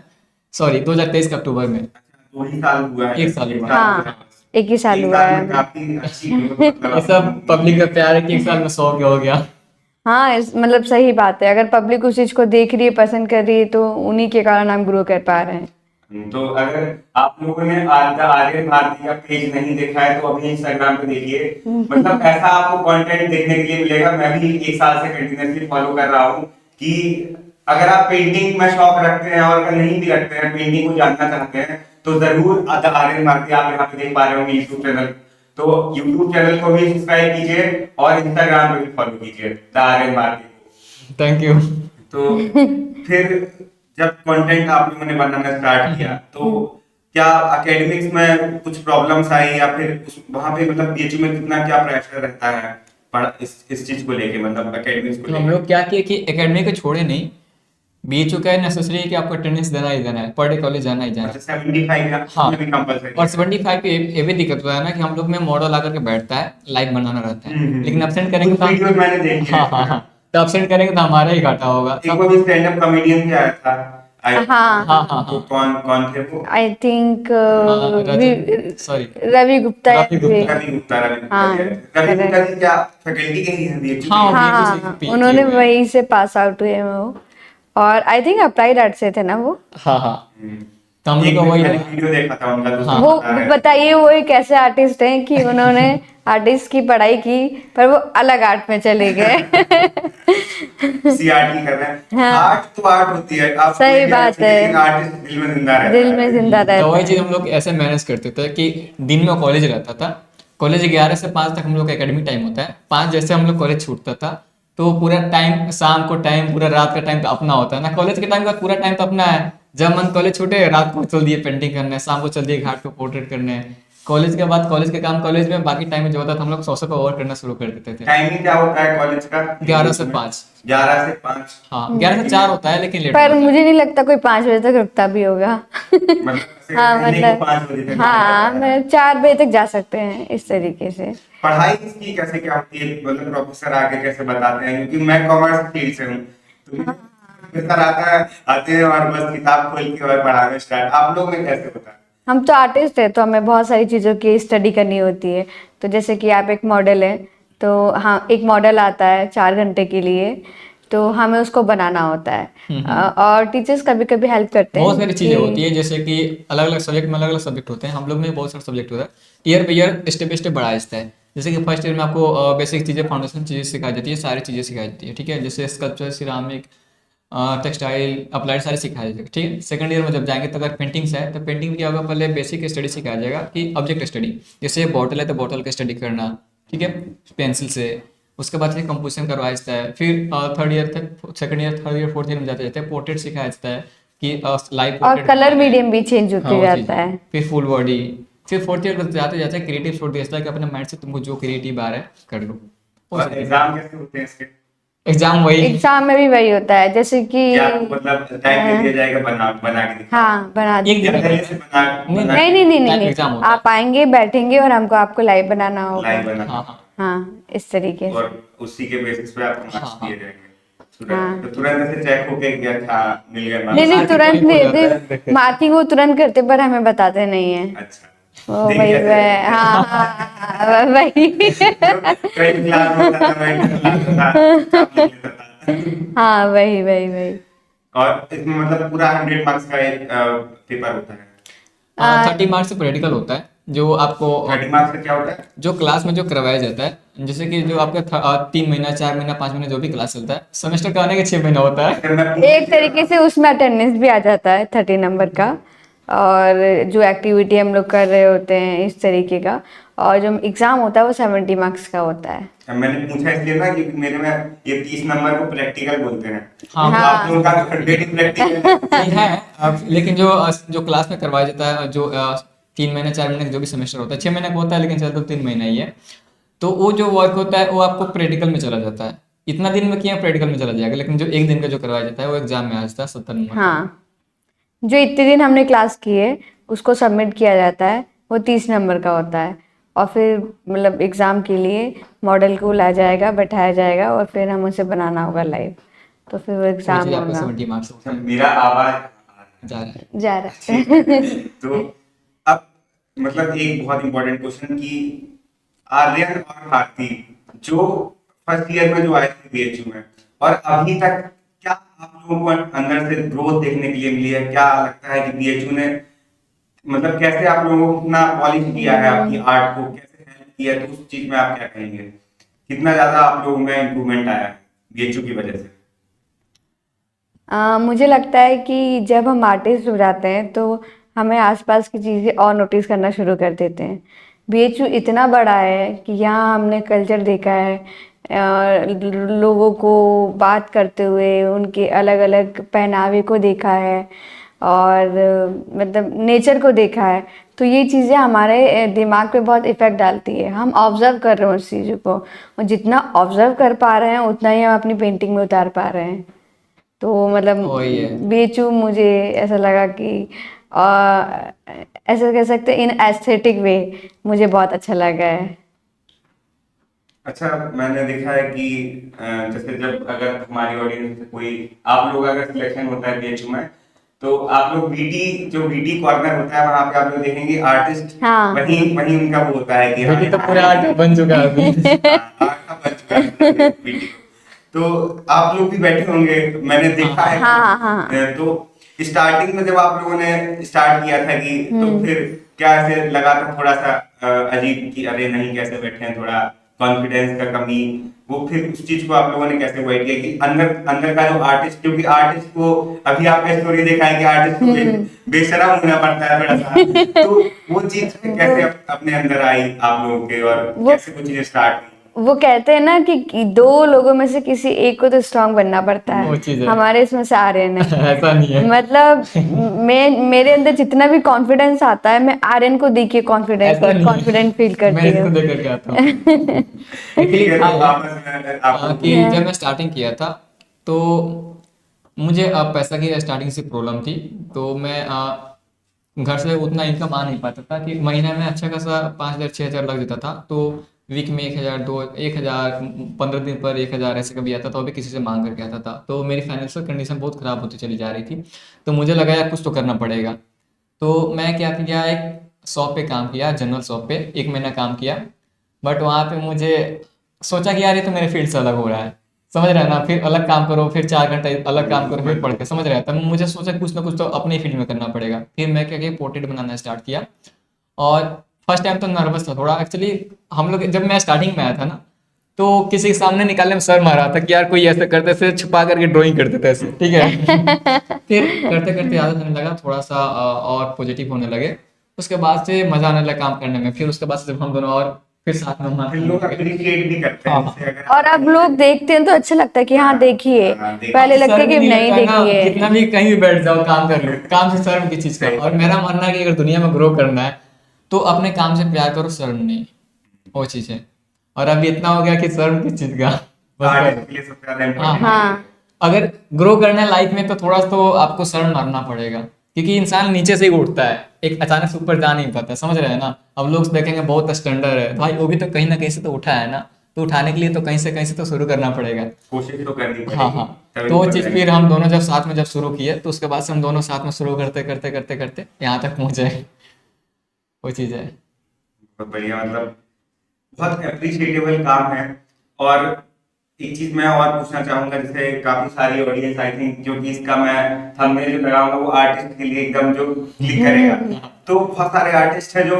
सॉरी 2023 के अक्टूबर में। 2 ही साल हुआ है, एक साल एक हुआ। साल हुआ हाँ है। एक ही साल एक हुआ साल है में अभी। काफी अच्छी ग्रोथ मतलब ये सब पब्लिक का प्यार है कि एक साल में 100 के हो गया। हाँ मतलब सही बात है, अगर पब्लिक उस चीज को देख रही है, पसंद कर रही है, तो उन्हीं के कारण हम ग्रो कर पा रहे हैं। तो अगर आप लोगों ने आर्यन भारती का पेज नहीं देखा है तो अभी इंस्टाग्राम पे देखिए। मतलब ऐसा आपको कंटेंट देखने के लिए मिलेगा। मैं भी 1 साल से कंटिन्यूअसली फॉलो कर रहा हूँ कि अगर आप पेंटिंग में शौक रखते हैं और अगर नहीं भी रखते हैं, पेंटिंग को जानना चाहते हैं, तो जरूर द आर्यन भारती आप यहाँ पे देख पा रहे होंगे यूट्यूब चैनल। तो यूट्यूब चैनल को भी सब्सक्राइब कीजिए और इंस्टाग्राम पे भी फॉलो कीजिए द आर्यन भारती को। Thank you. तो फिर जब कंटेंट आप लोगों ने बनाना स्टार्ट किया तो क्या एकेडमिक्स में कुछ प्रॉब्लम्स आई या फिर वहां पे मतलब बीएचयू में कितना क्या प्रेशर रहता है इस चीज को लेके, मतलब एकेडमिक्स को तो हम लेके? लोग क्या किए कि एकेडमी को छोड़े नहीं, बीएचयू का नेसेसरी है कि आपको अटेंडेंस देना ही देना है, पर डे कॉलेज जाना ही जाना अच्छा, है। 75 या हाँ, उसमें भी कंपलसरी और है? 75 पे ये भी दिक्कत हुआ है ना कि हम लोग में मॉडल आकर के बैठता है, लाइव बनाना रहता है, लेकिन एब्सेंट करेंगे कुछ तो वीडियोस मैंने देखी हाँ हाँ है। हाँ, तो एब्सेंट करेंगे तो हमारा ही घाटा होगा एक सब। वो भी स्टैंड अप कॉमेडियन भी आया था। हाँ हाँ हाँ वो हाँ। कौन कौन थे वो? I think Rajat, sorry, Ravi Gupta Ravi थे। गुप्ता। रवि गुप्ता हाँ जी आए थे। रवि गुप्ता करेक्ट। जी क्या फैकल्टी के ही हैं बीएचयू के हाँ, ही वो हैं? हाँ बीएचयू हाँ से हाँ, किए उन्होंने हुए हैं। वहीं से पास आउट हुए हैं वो। और आई थिंक अप्लाइड आर्ट से थे ना वो। हाँ हाँ, हम्म। तो हम लोग एक का दिन वही मैंने रहा। वीडियो देखा था उनका, तो उसमें हाँ वो बता रहे थे बताइए वो एक ऐसे आर्टिस्ट हैं कि उन्होंने आर्टिस्ट की पढ़ाई की पर वो अलग आर्ट में चले गए। सीआरटी कर रहे हैं। हाँ आर्ट तो आर्ट होती है, आप कोई सही भी आर्ट बात कीजिए, लेकिन है, आर्टिस्ट दिल में जिंदा रहता दिल में है। जिंदा तो रहता वही चीज़ है। हम लोग ऐसे मैनेज करते थे कि दिन में कॉलेज रहता था, कॉलेज 11 से 5 तक हम लोग का एकेडमी टाइम होता है, 5 जैसे हम लोग कॉलेज छूटता था, तो पूरा टाइम, शाम को टाइम, पूरा रात का टाइम तो अपना होता है ना, कॉलेज के टाइम का पूरा टाइम तो अपना है। जब मन कॉलेज छूटे, रात को चल दिए पेंटिंग करने, शाम को चल दिए घाट पे पोर्ट्रेट करने, कॉलेज के बाद कॉलेज के काम कॉलेज में, बाकी टाइम में जो होता था हम लोग 100 पे ओवर करना शुरू कर देते थे। टाइमिंग क्या होता है कॉलेज का? 11 से 5। 11 से 5। हाँ, 11 से 4 होता है लेकिन लेट हो पर जाता है। मुझे नहीं लगता कोई 5 बजे तक रुकता भी होगा। मतलब ऐसे हाँ रहने को मतलब 5 बजे तक हाँ जाना रहता है। मतलब 4 बजे तक जा सकते हैं इस तरीके से। पढ़ाई इसकी कैसे क्या होती है, मतलब प्रोफेसर आके कैसे बताते हैं? क्योंकि मैं कॉमर्स फील्ड से हूँ, तो मुझे प्रोफेसर आता है, आते हैं और बस किताब खोल के और पढ़ाना स्टार्ट। आप लोग में कैसे होता है? हम तो आर्टिस्ट है तो हमें बहुत सारी चीज़ों की स्टडी करनी होती है। तो जैसे कि आप एक मॉडल है, तो हाँ एक मॉडल आता है 4 घंटे के लिए, तो हमें उसको बनाना होता है। और टीचर्स कभी कभी हेल्प करते बहुत हैं सारी चीजें होती कि है, जैसे कि अलग अलग सब्जेक्ट में अलग अलग सब्जेक्ट होते हैं, हम लोग में बहुत सारे सब्जेक्ट होता है, year by year step by step बढ़ा जाता है। जैसे कि फर्स्ट ईयर में आपको बेसिक चीज़ें, फाउंडेशन चीज़ें सिखाई जाती है, सारी चीज़ें सिखाई जाती है, ठीक है, जैसे स्कल्पचर, सिरामिक, टेक्सटाइल, अप्लाइड, सारी सिखाई जाएगी, ठीक है। सेकंड ईयर में जब जाएंगे तो अगर पेंटिंग्स है तो पेंटिंग में क्या होगा, पहले बेसिक स्टडी सिखाया जाएगा कि ऑब्जेक्ट स्टडी, जैसे बॉटल है तो बॉटल का स्टडी करना, ठीक है, पेंसिल से। उसके बाद फिर कंपोजिशन करवाया जाता है, फिर थर्ड ईयर तक, second year, third year, fourth year में जाते जाते हैं पोर्ट्रेट सिखाया जाता है कि लाइव और पोर्ट्रेट कलर बनाना है। मीडियम भी चेंज हाँ, होते वो चीज़ जाता है। है। फिर फुल बॉडी। फिर फोर्थ ईयर में जाते जाते क्रिएटिव छोड़ दिया जाता है कि अपने माइंड से तुमको जो क्रिएटिव आ रहा है कर लो। वो और एग्जाम कैसे होते हैं इसके? एग्जाम वही। एग्जाम में भी वही होता है, जैसे कि क्या आपको मतलब टाइम दे दिया जाएगा, बना बना के दिखाओ? हाँ बना एक या दिन दीजिए। पहले से बना नहीं बना नहीं के नहीं नहीं नहीं टाइम नहीं, एग्जाम होता है। आप आएंगे बैठेंगे और हमको आपको लाइव बनाना होगा। लाइव बना हाँ के? हाँ हाँ इस तरीके से। और उसी के बेसिस पे आपको हाँ मार्क्स हाँ। दिए जाएंगे तुरंत? हाँ तो तुरंत ऐसे चेक होके गया था, मिल गया नहीं नहीं मार्क्स? मार्किंग तुरंत वही हो नहीं जाता है। दे, मार्किंग वो तुरंत करते पर हमें बताते नहीं है। अच्छा, वो देख वही कैसे रहे थे? हाँ हाँ हाँ, वही। जो कई क्लास में होता था, मैं इंटर क्लास में था, चुपचाप लिख लेता था। हाँ, वही वही वही। और इसमें मतलब पूरा 100 मार्क्स का एक पेपर होता है। 30 मार्क्स से प्रैक्टिकल होता है जो आपको 30 मार्क्स का क्या होता है? जो क्लास में जो करवाया जाता है, जैसे कि जो आपका 3 महीना 4 महीना 5 महीना जो भी क्लास चलता है, सेमेस्टर का आने के 6 महीना होता है। अगर मैं एक तरीके से उसमें अटेंडेंस भी आ जाता है 30 नंबर का, और जो एक्टिविटी हम लोग कर रहे होते हैं इस तरीके का, और जो एग्ज़ाम होता है वो 70 मार्क्स का होता है। मैंने पूछा इसलिए ना क्योंकि मेरे में ये 30 नंबर को प्रैक्टिकल बोलते हैं। हाँ, तो आप हाँ लोगों का 100 ही प्रैक्टिकल है। नहीं है। अब लेकिन जो जो क्लास में करवाया जाता है, जो 3 महीने 4 महीने का जो भी सेमेस्टर होता है, 6 महीने का होता है लेकिन चलता तो 3 महीना ही है। तो वो जो वर्क होता है वो आपको प्रैक्टिकल में चला जाता है। इतना दिन में किया प्रैक्टिकल में चला जाएगा, लेकिन जो एक दिन का जो करवाया जाता है वो एग्जाम में आ जाता है 70 नंबर का। हाँ, जो इतने दिन हमने क्लास की है उसको सबमिट किया जाता है, वो 30 नंबर का होता है। और फिर मतलब एग्ज़ाम के लिए मॉडल को लाया जाएगा, बैठाया जाएगा, और फिर हम उसे बनाना होगा लाइव, तो फिर वो वो एग्ज़ाम चीज़ आपका होगा। 70 मार्क्स होता अच्छा, है। मेरा आवाज जा रहा है। जा रहा ठीक है। है। तो अब मतलब एक बहुत इंपॉर्टेंट क्वेश्चन कि आर्यन और भारती जो फर्स्ट ईयर में जो आए थे बीएचयू में, और अभी तक क्या आप लोगों को अंदर से ग्रोथ देखने के लिए मिली है? क्या लगता है कि बीएचयू ने मतलब कैसे आप लोगों को कितना पॉलिश किया है आपकी आर्ट को, कैसे हेल्प किया है? तो उस चीज में आप क्या कहेंगे? कितना ज्यादा आप लोगों में इम्प्रूवमेंट आया है बीएचयू की वजह से? मुझे लगता है कि जब हम आर्टिस्ट हो जाते हैं तो हमें आसपास की चीज़ें और नोटिस करना शुरू कर देते हैं। बीएचयू इतना बड़ा है कि यहाँ हमने कल्चर देखा है, लोगों को बात करते हुए उनके अलग अलग पहनावे को देखा है, और मतलब नेचर को देखा है। तो ये चीज़ें हमारे दिमाग पे बहुत इफ़ेक्ट डालती है। हम ऑब्जर्व कर रहे हैं उस चीज़ों को, और जितना ऑब्जर्व कर पा रहे हैं उतना ही हम अपनी पेंटिंग में उतार पा रहे हैं। तो मतलब वही है। बीएचयू मुझे ऐसा लगा कि ऐसा कह सकते हैं इन एस्थेटिक वे मुझे बहुत अच्छा लगा है। अच्छा, मैंने देखा है कि जैसे जब अगर हमारी ऑडियंस से कोई आप लोग अगर सिलेक्शन होता है बीएचयू में, तो आप लोग वीटी जो वीटी कॉर्नर होता है वहां पे आप लोग देखेंगे आर्टिस्ट हाँ वही वही उनका वो होता है कि हाँ बेटी तो पूरे आर्ट बन चुका है अभी। आर्ट का बन चुका है वीटी को। तो आप लोग भी बैठे होंगे, मैंने देखा है। हाँ हाँ हाँ हाँ। तो स्टार्टिंग में जब आप लोगों ने स्टार्ट किया था कि तो फिर क्या ऐसे लगा था थोड़ा सा अजीब कि अरे नहीं कैसे बैठे हैं, थोड़ा कॉन्फिडेंस का कमी, वो फिर उस चीज को आप लोगों ने कैसे अवॉइड किया कि अंदर अंदर का जो आर्टिस्ट, क्योंकि आर्टिस्ट को अभी आपने स्टोरी देखा है कि आर्टिस्ट को बेशरम होना पड़ता है थोड़ा सा, तो वो चीज कैसे अपने अंदर आई आप लोगों के, और वो कैसे वो चीजें स्टार्ट हुई? वो कहते हैं ना कि दो लोगों में से किसी एक को तो स्ट्रांग बनना पड़ता वो है। चीज़ है। हमारे इसमें से आर्यन है। ऐसा नहीं है। मतलब मैं मेरे अंदर जितना भी कॉन्फिडेंस आता है मैं आर्यन को देख के ऐसा नहीं कॉन्फिडेंट फील है। मैं करती इसको हूँ। देख करके आता हूँ। एक्चुअली ठीक है, था तो ये, आपस में आपको कि हाँ जब मैं स्टार्टिंग किया था तो मुझे पैसा की स्टार्टिंग से प्रॉब्लम थी। तो मैं घर से उतना इनकम आ नहीं पाता था कि महीने में अच्छा खासा 5,000 6,000 लग जाता था। तो वीक में 1,000 दो 1,000 15 दिन पर 1,000 ऐसे कभी आता था, वो भी किसी से मांग करके आता था। तो मेरी फाइनेंशियल कंडीशन बहुत ख़राब होती चली जा रही थी। तो मुझे लगा यार कुछ तो करना पड़ेगा। तो मैं क्या किया, एक शॉप पे काम किया, जनरल शॉप पे 1 महीना काम किया। बट वहाँ पे मुझे सोचा कि यार ये तो मेरे फील्ड से अलग हो रहा है, समझ रहे हैं ना। फिर अलग काम करो, फिर 4 घंटे अलग काम करो, फिर पढ़ के, समझ रहे हैं। तब मुझे सोचा कुछ ना कुछ तो अपने फील्ड में करना पड़ेगा। फिर मैं क्या किया, पोर्ट्रेट बनाना स्टार्ट किया। और फर्स्ट टाइम तो नर्वस था थोड़ा। एक्चुअली हम लोग जब मैं स्टार्टिंग में आया था ना, तो किसी के सामने निकालने में शर्म मारा था कि यार कोई ऐसे करते थे, छुपा करके ड्राइंग करते थे ऐसे, ठीक है। फिर करते करते आदत होने लगा, थोड़ा सा और पॉजिटिव होने लगे। उसके बाद से मजा आने लगा काम करने में। फिर उसके बाद से जब हम दोनों और फिर साथ में फिर हमारे लोग अप्रिशिएट भी करते हाँ हैं हाँ। जैसे अगर और अब लोग देखते हैं तो अच्छा लगता है कि हाँ देखिए। हाँ, देखिए। पहले लगता है शर्म कि नहीं नहीं लगता है ना, देखिए। कितना भी कहीं भी बैठ जाओ काम कर लो, काम से शर्म की चीज का। सही और मेरा मानना है कि अगर दुनिया में ग्रो करना है तो अपने काम से प्यार करो, शर्म नहीं, वो चीज है। और अभी इतना हो गया कि शर्म किस चीज का, बस आर्टिस्ट करो। के लिए सबसे ज्यादा हाँ इम्पोर्टेंट हाँ। हाँ अगर ग्रो करना है लाइफ में तो थोड़ा तो आपको शर्म मारना पड़ेगा, क्योंकि इंसान नीचे से ही उठता है, एक अचानक से ऊपर जा नहीं पाता, समझ रहे हैं ना। अब लोग देखेंगे बहुत स्टैंडर्ड है भाई, वो भी तो कहीं ना कहीं से तो उठा है ना। तो उठाने के लिए तो कहीं से तो शुरू करना पड़ेगा। कोशिश तो करनी हाँ पड़ेगी हाँ। तभी तो वो ऊपर चीज़ जाएंगे। फिर हम दोनों जब साथ में जब शुरू किए, तो उसके बाद से हम दोनों साथ में शुरू करते करते करते करते यहाँ तक पहुँचे। वो चीज़ है। बहुत बढ़िया, मतलब बहुत अप्रिशिएटेबल काम है। और एक चीज मैं और पूछना चाहूंगा, जैसे काफी सारी ऑडियंस आई थिंक, क्योंकि इसका मैं थंबनेल जो लगाऊंगा वो आर्टिस्ट के लिए एकदम जो क्लिक करेगा, तो बहुत सारे आर्टिस्ट हैं जो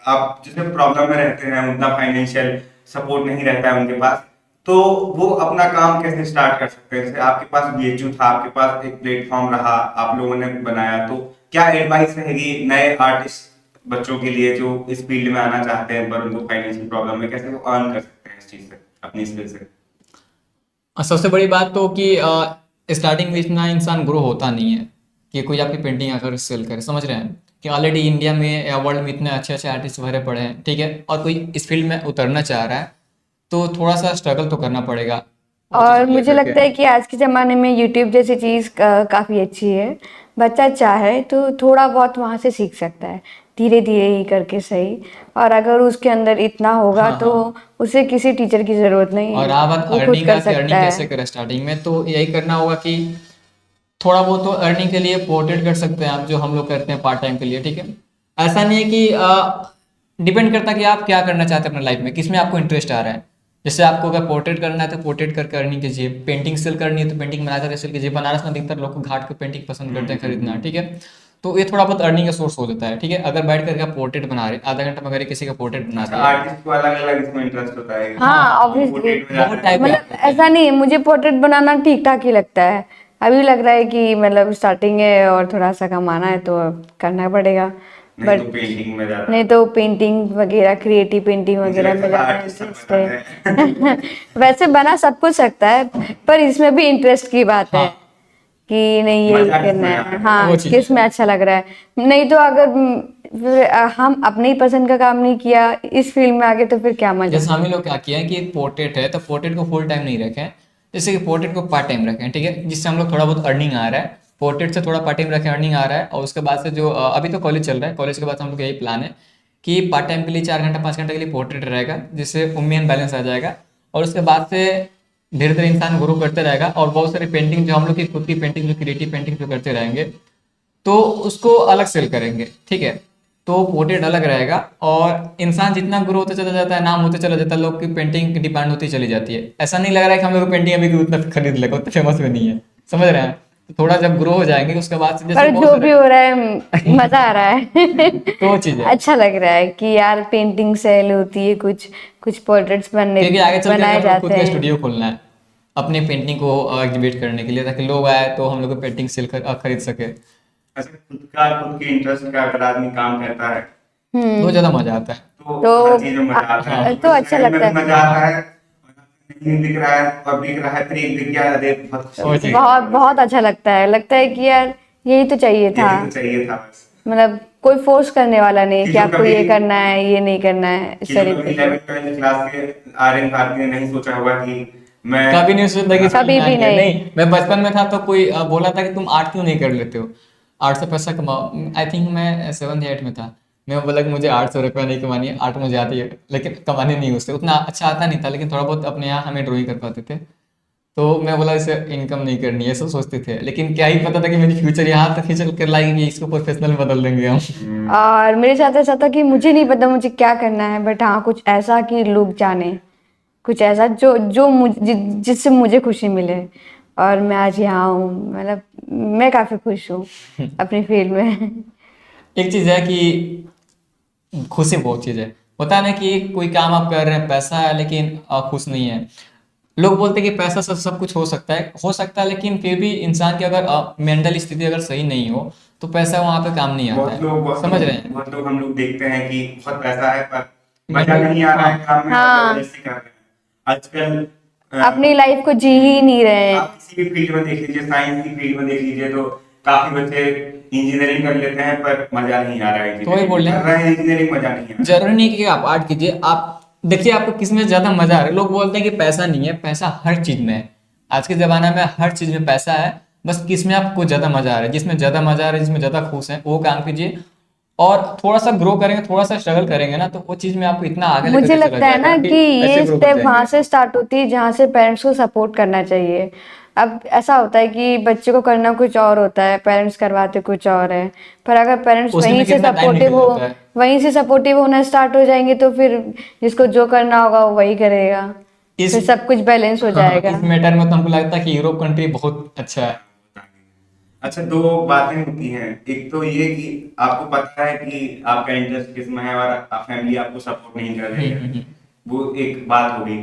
आप जैसे प्रॉब्लम में रहते हैं, उतना फाइनेंशियल सपोर्ट नहीं रहता है उनके पास, तो वो अपना काम कैसे स्टार्ट कर सकते हैं? जैसे आपके पास बीएचयू था, आपके पास एक प्लेटफॉर्म रहा, आप लोगों ने बनाया, तो क्या एडवाइस रहेगी नए आर्टिस्ट बच्चों के लिए जो इस फील्ड में आना चाहते हैं पर उनको फाइनेंशियल प्रॉब्लम है, कैसे वो अर्न कर सकते हैं इस चीज से, अपनी स्किल से? और सबसे बड़ी बात तो कि स्टार्टिंग में इतना इंसान ग्रो होता नहीं है कि कोई आपकी पेंटिंग आकर सेल करे, समझ रहे हैं कि ऑलरेडी इंडिया में या वर्ल्ड में इतने अच्छे अच्छे आर्टिस्ट भरे पड़े हैं, ठीक है, और कोई इस फील्ड में उतरना चाह रहा है तो थोड़ा सा स्ट्रगल तो करना पड़ेगा वो और चीज़ को मुझे लेकर के। लगता है कि आज के ज़माने में यूट्यूब जैसी चीज़ काफ़ी अच्छी है। बच्चा चाहे तो थोड़ा बहुत वहाँ से सीख सकता है, धीरे धीरे ही करके सही। और अगर उसके अंदर इतना होगा हाँ तो हाँ। उसे किसी टीचर की ज़रूरत नहीं और है, आप बात वो खुद अर्निंग कर का कि सकता अर्निंग कैसे है। करें स्टार्टिंग में, तो यही करना होगा कि थोड़ा बहुत तो अर्निंग के लिए पोर्ट्रेट कर सकते हैं आप, जो हम लोग करते हैं पार्ट टाइम के लिए, ठीक है। ऐसा नहीं है कि डिपेंड करता है कि आप क्या करना चाहते हैं अपने लाइफ में, किस में आपको इंटरेस्ट आ रहा है। जैसे आपको अगर पोर्ट्रेट करना है तो पोर्ट्रेट करके अर्निंग कीजिए, पेंटिंग सेल करनी है तो पेंटिंग बनाकर सेल कीजिए। बनारस में अधिकतर लोग को घाट के पेंटिंग पसंद करते हैं खरीदना, ठीक है। तो ये थोड़ा बहुत अर्निंग का सोर्स हो जाता है, ठीक है। अगर बैठ करके आप पोर्ट्रेट बना रहे आधा घंटा में अगर किसी का पोर्ट्रेट बना अच्छा, दिया। आर्टिस्ट को अलग अलग इसमें इंटरेस्ट होता है? हाँ हाँ, ऑब्वियसली, पोर्ट्रेट में जाता बहुत है टाइप के मतलब होते ऐसा हैं। नहीं है, मुझे पोर्ट्रेट बनाना ठीक ठाक ही लगता है। अभी लग रहा है कि मतलब स्टार्टिंग है और थोड़ा सा कमाना है तो करना पड़ेगा। नहीं तो बट पेंटिंग में जाता नहीं है। तो पेंटिंग वगैरह, क्रिएटिव पेंटिंग मुझे वगैरह में लगता है ज़्यादा आर्टिस्ट सब इंटरेस्ट बनाते हैं। है। वैसे बना सब कुछ सकता है, पर इसमें भी इंटरेस्ट की बात है हाँ, कि नहीं यही मजा करना किसमें है, आता है? वो हाँ चीज़ किस है। में अच्छा लग रहा है। नहीं तो अगर फिर हम अपनी ही पसंद का काम नहीं किया इस फील्ड में आगे तो फिर क्या मजा। जैसे हम ही लोग क्या किया है कि पोर्ट्रेट है तो पोर्ट्रेट को फुल टाइम नहीं रखें, जैसे कि पोर्ट्रेट को पार्ट टाइम रखें, ठीक है, जिससे हम लोग थोड़ा बहुत अर्निंग आ रहा है। पोर्ट्रेट से थोड़ा पार्ट टाइम रखें, अर्निंग आ रहा है, और उसके बाद से जो अभी तो कॉलेज चल रहा है, कॉलेज के बाद हम लोग यही प्लान है कि पार्ट टाइम के लिए 4 घंटा 5 घंटे के लिए पोर्ट्रेट रहेगा, जिससे उम्मीद बैलेंस आ जाएगा। और उसके बाद से धीरे धीरे इंसान ग्रो करते रहेगा, और बहुत सारी पेंटिंग जो हम लोग की खुद की पेंटिंग जो क्रिएटिव पेंटिंग जो करते रहेंगे तो उसको अलग सेल करेंगे, ठीक है। तो पोर्ट्रेट अलग रहेगा, और इंसान जितना ग्रो होते चला जाता है, नाम होते चला जाता है, लोग की पेंटिंग की डिमांड होती चली जाती है। ऐसा नहीं लग रहा है कि हम लोग पेंटिंग अभी भी उतना खरीद लेगा, उतना फेमस भी नहीं है, समझ रहे हैं। तो थोड़ा जब ग्रो हो जाएंगे उसके बाद से जैसे पर बहुत जो भी सारे हो रहा है मजा आ रहा है। तो वो चीज़ है। अच्छा लग रहा है कि यार पेंटिंग सेल होती है, कुछ कुछ पोर्ट्रेट्स बनने क्योंकि आगे चल करके बनाए हम लोग खुद जाते का हैं। स्टूडियो खोलना है अपनी पेंटिंग को एग्जिबिट करने के लिए, ताकि लोग आए तो हम लोग को पेंटिंग सेल खरीद सके। अच्छा, खुद के इंटरेस्ट का अगर आदमी काम करता है बहुत ज़्यादा मज़ा आता है। तो तो हर चीज में मजा आता है। तो कुछ अच्छा करने में लगता भी है। मजा आता है, और नहीं दिख रहा है और दिख रहा है तो एक दिख गया, अरे बहुत खुशी वो होती चीज़ है। बहुत बहुत अच्छा लगता है कि यार यही तो चाहिए था। यही तो चाहिए था बस। मतलब कोई फोर्स करने वाला नहीं कि कि जो आपको कभी ये करना है ये नहीं करना है, इस कि जो तरीके कभी से। 11th 12th क्लास के आर्यन भारती ने नहीं सोचा होगा कि मैं कभी नहीं सोचता कि फील्ड कभी में भी आएंगे, नहीं। नहीं। मैं बचपन में था तो कोई बोला था कि तुम आर्ट क्यों नहीं कर लेते हो, आर्ट से पैसा कमाओ। आई थिंक मैं 7th 8th में था, मैं बोला कि मुझे 800 रुपया नहीं कमानी है, आर्ट मुझे आती है लेकिन कमाने नहीं, उससे उतना अच्छा आता नहीं था, लेकिन थोड़ा बहुत अपने यहाँ हमें ड्राइंग कर पाते थे। तो मैं बोला इसे इनकम नहीं करनी है, सब सोचते थे, लेकिन क्या ही पता था कि मेरी फ्यूचर यहाँ तक ही चल कर लाएगी कि इसको प्रोफेशनल बदल देंगे हम। और मेरे साथ ऐसा था कि मुझे नहीं पता मुझे क्या करना है, बट हाँ कुछ ऐसा कि लोग जाने, कुछ ऐसा जो जो जिससे मुझे खुशी मिले। और मैं आज यहाँ हूँ, मतलब मैं काफी खुश हूँ अपनी फील्ड में। एक चीज़ है कि खुशी बहुत चीज़ है, होता है ना कि कोई काम आप कर रहे हैं, पैसा है लेकिन खुश नहीं है। लोग बोलते हैं कि पैसा से सब कुछ हो सकता है, लेकिन फिर भी इंसान की अगर मेंटल स्थिति अगर सही नहीं हो तो पैसा वहाँ पे काम नहीं आता है, समझ रहे हैं। बहुत लोग हम लोग देखते हैं कि बहुत पैसा है पर मजा मेंटल, नहीं आ रहा हाँ, है काम में और हाँ, जबरदस्ती कर रहे हैं आजकल। अपनी लाइफ को जी ही नहीं रहे हैं। आप किसी भी फील्ड में देख लीजिए, साइंस की फील्ड में देख लीजिए, तो काफी बच्चे इंजीनियरिंग कर लेते हैं पर मजा नहीं आ रहा है। तो वही बोल इंजीनियरिंग रहे कर हैं, रहे हैं, इंजीनियरिंग मजा नहीं आ रहा। जरूरी नहीं कि आप आर्ट कीजिए, आप देखिए आपको किस में ज्यादा मजा आ रहा है। लोग बोलते हैं कि पैसा नहीं है, पैसा हर चीज में है। आज के जमाने में हर चीज में पैसा है, बस किस में आपको ज्यादा मजा आ रहा है, जिसमें ज्यादा मजा आ रहा है, जिसमें ज्यादा खुश है वो काम कीजिए। और थोड़ा सा ग्रो करेंगे, थोड़ा सा स्ट्रगल करेंगे ना, तो वो चीज में आपको इतना आगे लेकर मुझे के चला लगता है जाएगा ना कि कि ऐसे ये ग्रो कर स्टेप वहां जाएंगे। से स्टार्ट होती है जहाँ से पेरेंट्स को सपोर्ट करना चाहिए। अब ऐसा होता है कि बच्चे को करना कुछ और होता है, पेरेंट्स करवाते कुछ और है। पर अगर पेरेंट्स उसी में कितना टाइम निकल जाता है। वहीं से सपोर्टिव होना स्टार्ट हो जाएंगे तो फिर जिसको जो करना होगा वो वही करेगा। इस फिर सब कुछ बैलेंस हो जाएगा। इस मैटर में तो हमको लगता है कि यूरोप कंट्री बहुत अच्छा है। अच्छा, दो बातें होती हैं। एक तो ये कि आपको पता है कि आपका इंटरेस्ट किसमें है और फैमिली आपको सपोर्ट नहीं कर रही है, वो एक बात हो गई।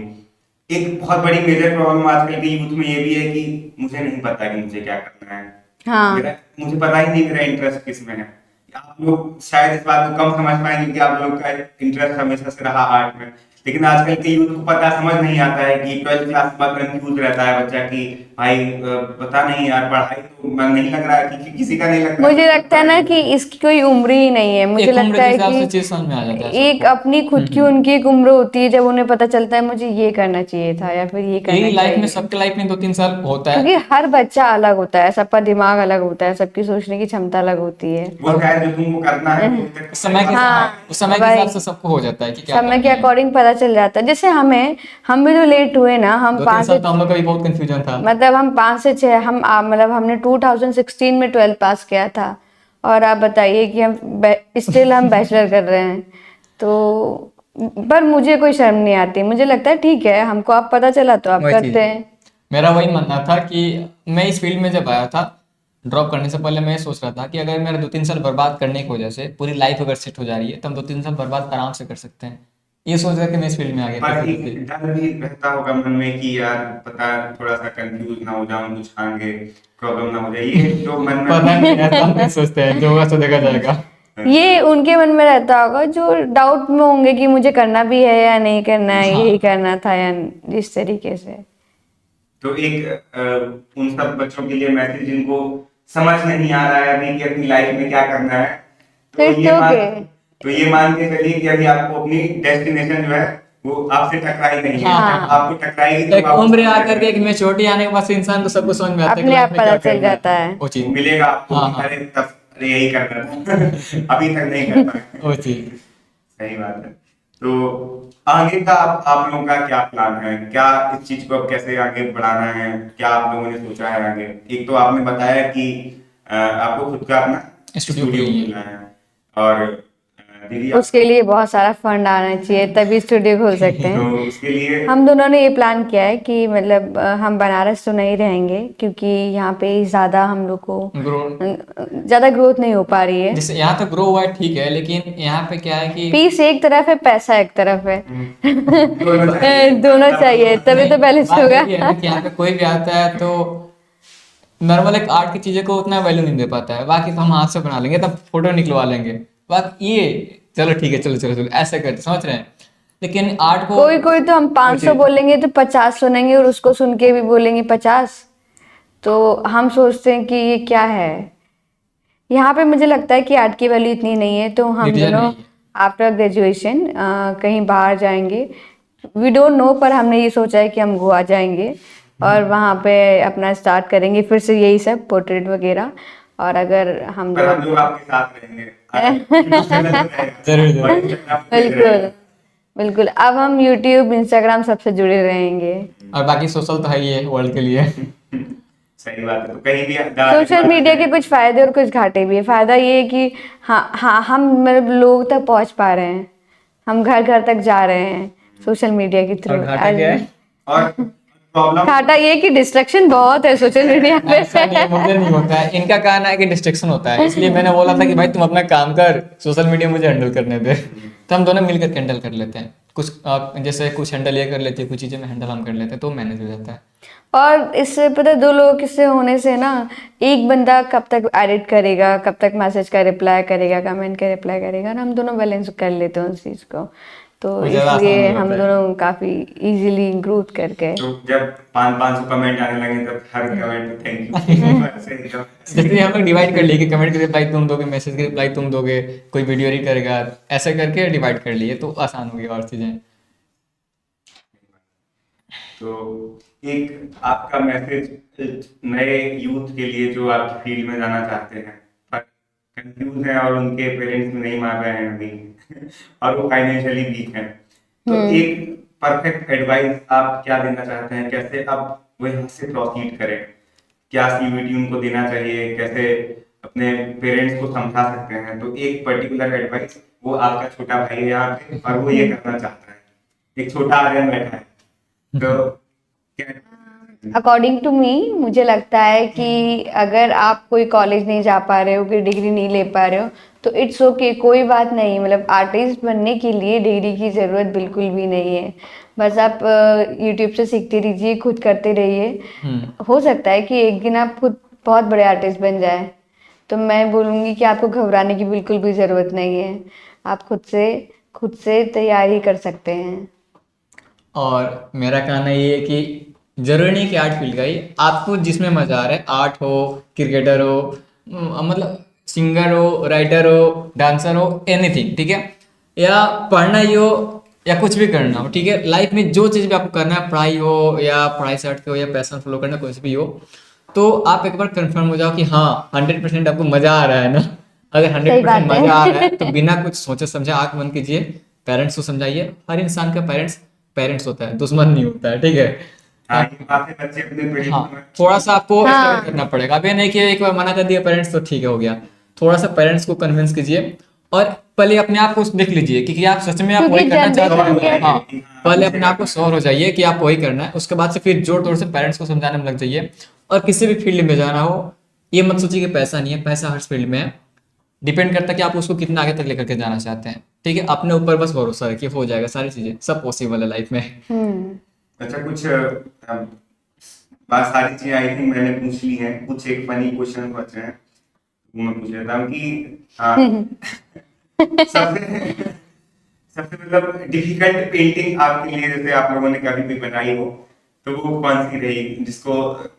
एक बहुत बड़ी मेजर प्रॉब्लम आजकल के यूथ में ये भी है कि मुझे नहीं पता कि मुझे क्या करना है, हाँ मुझे पता ही नहीं मेरा इंटरेस्ट किसमें है। आप लोग शायद इस बात को कम समझ पाएंगे क्योंकि आप लोग का इंटरेस्ट हमेशा से रहा आर्ट में, लेकिन आजकल के यूथ को पता समझ नहीं आता है कि 12th क्लास के बाद कंफ्यूज रहता है बच्चा कि भाई पता नहीं यार, पढ़ाई तो मन नहीं लग रहा है किसी का नहीं लगता। मुझे लगता है ना कि इसकी कोई उम्र ही नहीं है। मुझे एक उम्र लगता के है हिसाब से कि चीज समझ में आ जाता है एक सबको। अपनी खुद की उनकी एक उम्र होती है जब उन्हें पता चलता है मुझे ये करना चाहिए था या फिर ये करना यही लाइफ में, चाहिए। सबके लाइफ में 2-3 साल होता है। क्योंकि हर बच्चा अलग होता है, सबका दिमाग अलग होता है, सबकी सोचने की क्षमता अलग होती है। वो शायद जो तुमको करना है वो अभी तक उस समय के हाँ उस समय के भाई, हिसाब से सबको हो जाता है कि क्या समय के करना है। अकॉर्डिंग पता चल जाता है। जैसे हम भी तो लेट हुए ना, हम 2-3 पाँच साल से तो हम लोग का भी बहुत कंफ्यूजन था। मतलब हम 5 से 6 मतलब हमने 2016 में 12 पास किया था और आप बताइए कि स्टिल हम बैचलर कर रहे हैं। तो पर मुझे कोई शर्म नहीं आती, मुझे लगता है ठीक है, हमको आप पता चला तो आप वही करते चीज, हैं। मेरा वही मानना था कि मैं इस फील्ड में जब आया था, ड्रॉप करने से पहले मैं ये सोच रहा था कि अगर मेरा 2-3 साल बर्बाद करने की वजह से पूरी लाइफ अगर सेट हो जा रही है तो हम 2-3 साल बर्बाद आराम से कर सकते हैं। ये सोच रहे कि मैं इस फील्ड में आ गया था पर शुरू से। एक डर भी रहता होगा मन में कि यार पता थोड़ा सा कंफ्यूज ना हो जाऊं, कुछ आगे प्रॉब्लम ना हो जाए, ये जो मन में पता नहीं, ऐसा हम नहीं सोचते हैं, जो होगा सो देखा जाएगा। ये उनके मन में रहता होगा जो डाउट में होंगे कि मुझे करना भी है या नहीं करना है, हाँ। यही करना था या इस तरीके से। तो एक उन सब बच्चों के लिए मैसेज जिनको समझ नहीं आ रहा है अभी कि अपनी लाइफ में क्या करना है, तो तो इट्स ये मान ओके। तो ये मान के चलिए कि अभी आपको अपनी डेस्टिनेशन जो है वो आपसे टकराई नहीं है, हाँ। जब आपको टकराएगी तो एक आपको उम्र समझ आकर के, आएगा। एक मैच्योरिटी आने के बाद से इंसान को सब कुछ समझ में आता है कि अपने लाइफ आप में क्या पता चल करना जाता है। है। वो वो चीज। मिलेगा आपको हाँ कि हाँ, अरे तब अरे यही करना था अभी तक नहीं कर पाए। वो चीज। सही बात है। तो आगे का आप लोगों का क्या प्लान है, क्या इस चीज को अब कैसे आगे बढ़ाना है, क्या आप लोगों ने सोचा है आगे? एक तो आपने बताया कि आपको खुद का अपना स्टूडियो स्टूडियो खोलनी है। खोलना है, और दीदी आप उसके लिए बहुत सारा फंड आना चाहिए तभी स्टूडियो खोल सकते तो हैं। उसके लिए हम दोनों ने ये प्लान किया है कि मतलब हम बनारस तो नहीं रहेंगे क्योंकि यहाँ पे ज़्यादा हम लोग को ग्रो, ज़्यादा ग्रोथ नहीं हो पा रही है। जैसे यहाँ तो ग्रो हुआ है ठीक है, लेकिन यहाँ पे क्या है कि पीस एक तरफ है, पैसा एक तरफ है। दोनों चाहिए। दोनों चाहिए तभी तो नहीं, बैलेंस बात होगा। ये है ना कि यहाँ पे कोई भी आता है तो नॉर्मल एक आर्ट की चीजें को उतना वैल्यू नहीं दे पाता है। बाकी तो हम हाथ से बना लेंगे, तब फोटो निकलवा लेंगे, बाकी ये चलो ठीक है, चलो चलो चलो ऐसे करते, समझ रहे हैं। लेकिन आर्ट को कोई कोई तो हम वो 500 चीज, बोलेंगे तो 50 सुनेंगे और उसको सुन के भी बोलेंगे 50। तो हम सोचते हैं कि ये क्या है। यहाँ पे मुझे लगता है कि आर्ट की वैल्यू इतनी नहीं है, तो हम डिसीजन दोनों नहीं है। आफ्टर ग्रेजुएशन कहीं बाहर जाएंगे। वी डोंट नो, पर हमने ये सोचा है कि हम गोवा जाएंगे और वहाँ पे अपना स्टार्ट करेंगे फिर से यही सब पोर्ट्रेट वगैरह। और अगर हम पर हम लोग लोग आपके साथ रहेंगे, आपके जरूर जरूर। और Instagram पे बिल्कुल रहेगा। बिल्कुल, अब हम यूट्यूब इंस्टाग्राम सबसे जुड़े रहेंगे। और बाकी सोशल तो है ही है वर्ल्ड के लिए। सही बात है, तो कहीं भी जाने के सोशल बाद मीडिया के कुछ फायदे और कुछ घाटे भी है। फायदा ये है कि हाँ हाँ, हम मतलब लोगों तक पहुंच पा रहे हैं, हम घर घर तक जा रहे हैं सोशल मीडिया के थ्रू। और घाटा क्या है? और प्रॉब्लम घाटा ये है कि डिस्ट्रक्शन बहुत है सोशल मीडिया पे। ऐसा नहीं है, मुझे नहीं होता है, इनका कहना है कि डिस्ट्रैक्शन होता है, इसलिए मैंने बोला था कि भाई तुम अपना काम कर, सोशल मीडिया मुझे हैंडल करने दे। तो हम दोनों मिलकर हैंडल कर लेते हैं कुछ, जैसे कुछ हैंडल ये कर लेती है, कुछ चीजें में हैंडल हम कर लेते हैं, तो मैनेज हो जाता है। और इससे पता है, दो लोगों किससे होने से ना, एक बंदा कब तक एडिट करेगा, कब तक मैसेज का रिप्लाई करेगा, कमेंट का रिप्लाई करेगा, और हम दोनों बैलेंस कर लेते हैं उस चीज़ को। तो वो ज्यादा आसान इसलिए हो हम जाता है। दोनों काफ़ी इजीली ग्रोथ कर गए। तो जब 500 कमेंट आने लगे तब हर कमेंट पे थैंक यू ऐसे एकदम जैसे हम लोग डिवाइड कर लिए कि कमेंट के रिप्लाई तुम दोगे, मैसेज के रिप्लाई तुम दोगे, कोई वीडियो एडिट करेगा, ऐसे करके डिवाइड कर लिए, तो आसान हो गया और चीजें। तो एक आपका मैसेज नए यूथ के लिए जो आप फील्ड में जाना चाहते हैं पर कंफ्यूज हैं और उनके पेरेंट्स नहीं मान रहे हैं अभी और वो फाइनेंशियली वीक हैं, तो एक परफेक्ट एडवाइस आप क्या देना चाहते हैं? कैसे आप वो यहाँ से प्रोसीड करें? क्या सीयूईटी उनको देना चाहिए? कैसे अपने पेरेंट्स को समझा सकते हैं? तो एक पर्टिकुलर एडवाइस, वो आपका छोटा भाई है यहाँ पे और वो ये करना चाहता है, एक छोटा आर्यन बैठा है, तो क्या अकॉर्डिंग टू मी मुझे लगता है कि अगर आप कोई कॉलेज नहीं जा पा रहे हो, कोई डिग्री नहीं ले पा रहे हो, तो इट्स ओके, कोई बात नहीं। मतलब आर्टिस्ट बनने के लिए डिग्री की ज़रूरत बिल्कुल भी नहीं है। बस आप यूट्यूब से सीखते रहिए, खुद करते रहिए। हो सकता है कि एक दिन आप खुद बहुत बड़े आर्टिस्ट बन जाए। तो मैं बोलूँगी कि आपको घबराने की बिल्कुल भी ज़रूरत नहीं है। आप खुद से तैयारी कर सकते हैं। और मेरा कहना ये है कि जरूरी नहीं कि आर्ट फील्ड का ही, आपको जिसमें मजा आ रहा है, आर्ट हो, क्रिकेटर हो, मतलब सिंगर हो, राइटर हो, डांसर हो, एनीथिंग, ठीक है, या पढ़ना ही हो या कुछ भी करना हो, ठीक है, लाइफ में जो चीज़ भी आपको करना है, पढ़ाई हो या पढ़ाई से हट के हो या पैशन फॉलो करना, कुछ भी हो, तो आप एक बार कंफर्म हो जाओ कि हाँ 100% आपको मजा आ रहा है ना। अगर सही 100% बात मजा आ रहा है तो है। बिना कुछ सोचे समझे आंख बंद कीजिए, पेरेंट्स को समझाइए। हर इंसान का पेरेंट्स होता है, दुश्मन नहीं होता है, ठीक है। हाँ, ये बात है, बच्चे अपने हाँ, प्रेडिक्शन में थोड़ा सा आपको स्ट्रगल हाँ, करना पड़ेगा। अब ये नहीं कि एक बार मना कर दिया पेरेंट्स तो ठीक है हो गया। थोड़ा सा पेरेंट्स को कन्विंस कीजिए और पहले अपने आप को देख लीजिए कि आप सच में आप क्योंकि वही करना चाहते जनरेशन हैं। के हाँ, पहले अपने आप को श्योर हो जाइए कि आप वही करना है, उसके बाद से फिर जोर तोड़ से पेरेंट्स को समझाने में लग जाइए। और किसी भी फील्ड में जाना हो, ये मत सोचिए कि पैसा नहीं है, पैसा हर फील्ड में है। डिपेंड करता है कि आप उसको कितना आगे तक लेकर के जाना चाहते हैं, ठीक है। अपने ऊपर बस भरोसा रखिए, हो जाएगा, सारी चीजें सब पॉसिबल है लाइफ में। अच्छा कुछ बात सारी चीजें आई थिंक मैंने पूछ ली हैं। कुछ एक फनी क्वेश्चन बचे हैं, वो मैं पूछ लेता हूँ कि सबसे सबसे मतलब डिफिकल्ट पेंटिंग आपके लिए, जैसे आप लोगों ने कभी भी बनाई हो, तो वो कौन सी रही जिसको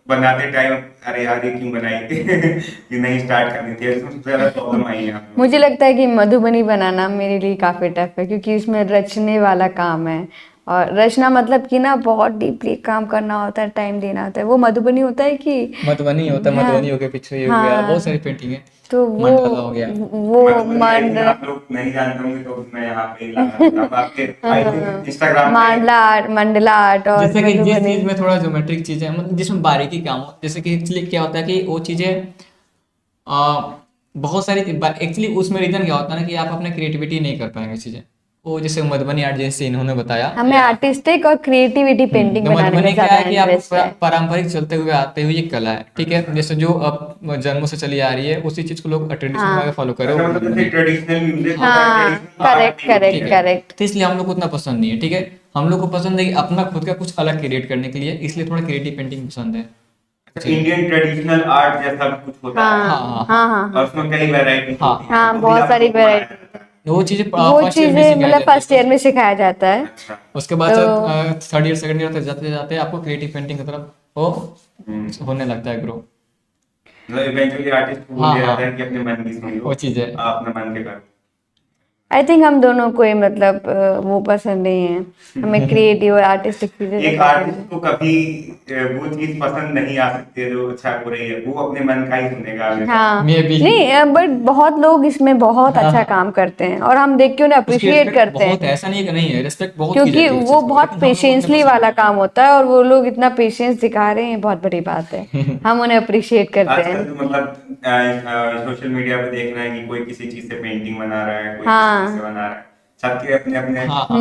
बनाते टाइम अरे यार ये क्यों बनाई ये नहीं स्टार्ट करनी थी, जिसमें सबसे ज्यादा प्रॉब्लम आई है आप लोगों मुझे लगता है कि मधुबनी बनाना मेरे लिए काफ़ी टफ है, क्योंकि उसमें रचने वाला काम है। और रचना मतलब कि ना बहुत डीपली काम करना होता है, टाइम देना होता है। वो मधुबनी होता है कि मधुबनी होता है, हाँ, मधुबनी हो गया, पीछे ये हो गया, बहुत सारी हाँ, पेंटिंग है। तो मंडाला हो गया। वो मधुबनी आई थिंक मंड आप लोग नहीं जानते होंगे, तो मैं यहाँ पे ही लाना चाहता हूँ आपके आई थिंक इंस्टाग्राम पे। मांडला आर्ट, मंडला आर्ट और जैसे कि जिस मधुबनी। चीज में थोड़ा ज्योमेट्रिक चीजें मतलब जिसमें बारीकी काम हो, जैसे कि एक्चुअली क्या होता है कि वो चीजें बहुत सारी एक्चुअली उसमें रीजन क्या होता है ना कि आप अपने क्रिएटिविटी नहीं कर पाएंगे चीजें। वो जैसे मधुबनी आर्ट जैसे इन्होंने बताया, हमें आर्टिस्टिक और क्रिएटिविटी पेंटिंग तो बनाने में मधुबनी क्या ज़्यादा है कि आप इंटरेस्ट है। पारंपरिक चलते हुए आते हुए ये कला है, ठीक है, जैसे जो अब जन्मों से चली आ रही है उसी चीज को लोग ट्रेडिशन में हाँ, फॉलो करे, अच्छा वो मतलब मधुबनी। जैसे ट्रेडिशनल म्यूजिक होता है, हाँ, ट्रेडिशनल आर्ट करेक्ट भी होती करेक्ट ठीक है। है, करेक्ट। तो इसलिए हम लोग को उतना पसंद नहीं है, ठीक है। हम लोग को पसंद है कि अपना खुद का कुछ अलग क्रिएट करने के लिए, इसलिए थोड़ा क्रिएटिव पेंटिंग पसंद है अच्छा, जी। इंडियन ट्रेडिशनल आर्ट जैसा कुछ होता है हाँ, हाँ हाँ हाँ, हाँ हाँ, और हाँ, उसमें कई वैरायटी हाँ होती हैं, हाँ, वो भी बहुत आप सारी लोग को बनाया वैरायटी। जाता है। वो चीजें वो फर्स्ट ईयर में चीज़ें सिखाई मतलब जाती फर्स्ट ईयर में सिखाया जाता है। है, अच्छा। उसके बाद से तो थर्ड ईयर सेकंड ईयर तक जाते जाते आपको क्रिएटिव पेंटिंग की तरफ वो हम्म। होने लगता है ग्रो। मतलब इवेंचुअली आर्टिस्ट को बोल हाँ दिया हाँ, जाता है कि अपने मन की सुन लो, वो चीज है। आप अपने मन के करो। आई थिंक हम दोनों को ही मतलब वो पसंद नहीं है। हमें क्रिएटिव और आर्टिस्टिक चीज़ें एक ज़्यादा पसंद आर्टिस्ट है। को कभी वो चीज पसंद नहीं आ सकती है जो अच्छा हो रही है, वो अपने मन का ही सुनेगा हमेशा। हाँ, मे बी। नहीं बट बहुत लोग इसमें बहुत हाँ अच्छा हाँ, काम करते हैं और हम देख के उन्हें उसकी अप्रिशिएट रिस्पेक्ट करते बहुत हैं, है, ऐसा नहीं है कि नहीं है, रिस्पेक्ट बहुत की क्योंकि जाती है उस वो चीज को, बहुत लेकिन हम लोग को उतने पेशेंसली पसंद वाला काम होता है और वो लोग इतना पेशेंस दिखा रहे हैं, बहुत बड़ी बात है। नहीं। हम उन्हें अप्रिशिएट करते आजकल हैं। तो मतलब सोशल मीडिया पे देख रहे हैं कि कोई किसी चीज से पेंटिंग बना रहा है, कोई किसी चीज से हाँ, बना रहा है, सबके अपने अपने हाँ हाँ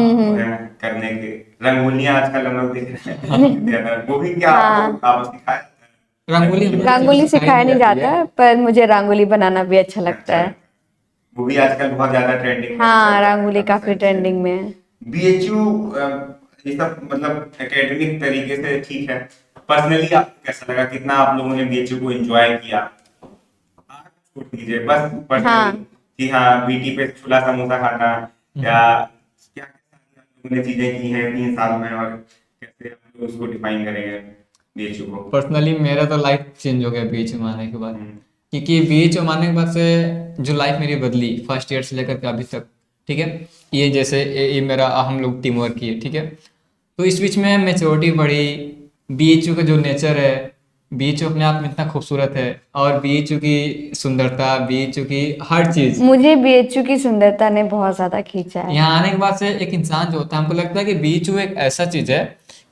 करने के रंगोलियां आजकल हम लोग देख रहे हैं हम्म। कितनी ज्यादा। वो भी क्या आप हाँ, लोग आपस सिखाया जाता है रंगोली हम रंगोली लोग को बनाना? चीजें रंगोली सिखाई सिखाया नहीं नहीं जाती जाता है। है, पर मुझे रंगोली बनाना भी अच्छा लगता अच्छा है। लगता है। वो भी आजकल बहुत ज्यादा ट्रेंडिंग में चल हाँ, रहा है रंगोली काफी काफी सारी ट्रेंडिंग चीजें। में है। बीएचयू ये सब मतलब एकेडमिक तरीके से ठीक है, पर्सनली आपको कैसा लगा, कितना आप लोगों ने बीएचयू को एंजॉय किया? आप छोड़ दीजिए बस पर्सनली हाँ, कि हाँ बीटी पे छोला समोसा खाना या क्या क्या आप लोगों ने चीजें की हैं 3 साल में, और कैसे आप लोग उसको डिफाइन करेंगे बीएचयू को? पर्सनली मेरा तो लाइफ चेंज हो गया बीएचयू में आने के बाद, हम्म, क्योंकि बीएचयू में आने के बाद से जो लाइफ मेरी बदली फर्स्ट ईयर से लेकर के अभी तक, ठीक है। ये जैसे ये मेरा हम लोग टीम वर्क किए, ठीक है, तो इस बीच में मेच्योरिटी बढ़ी। बीएचयू का जो नेचर है, बीएचयू अपने आप में इतना खूबसूरत है, और बीएचयू की सुंदरता, बीएचयू की हर चीज, मुझे बीएचयू की सुंदरता ने बहुत ज्यादा खींचा है। यहाँ आने के बाद से एक इंसान जो होता है, हमको लगता है कि बीएचयू एक ऐसा चीज है,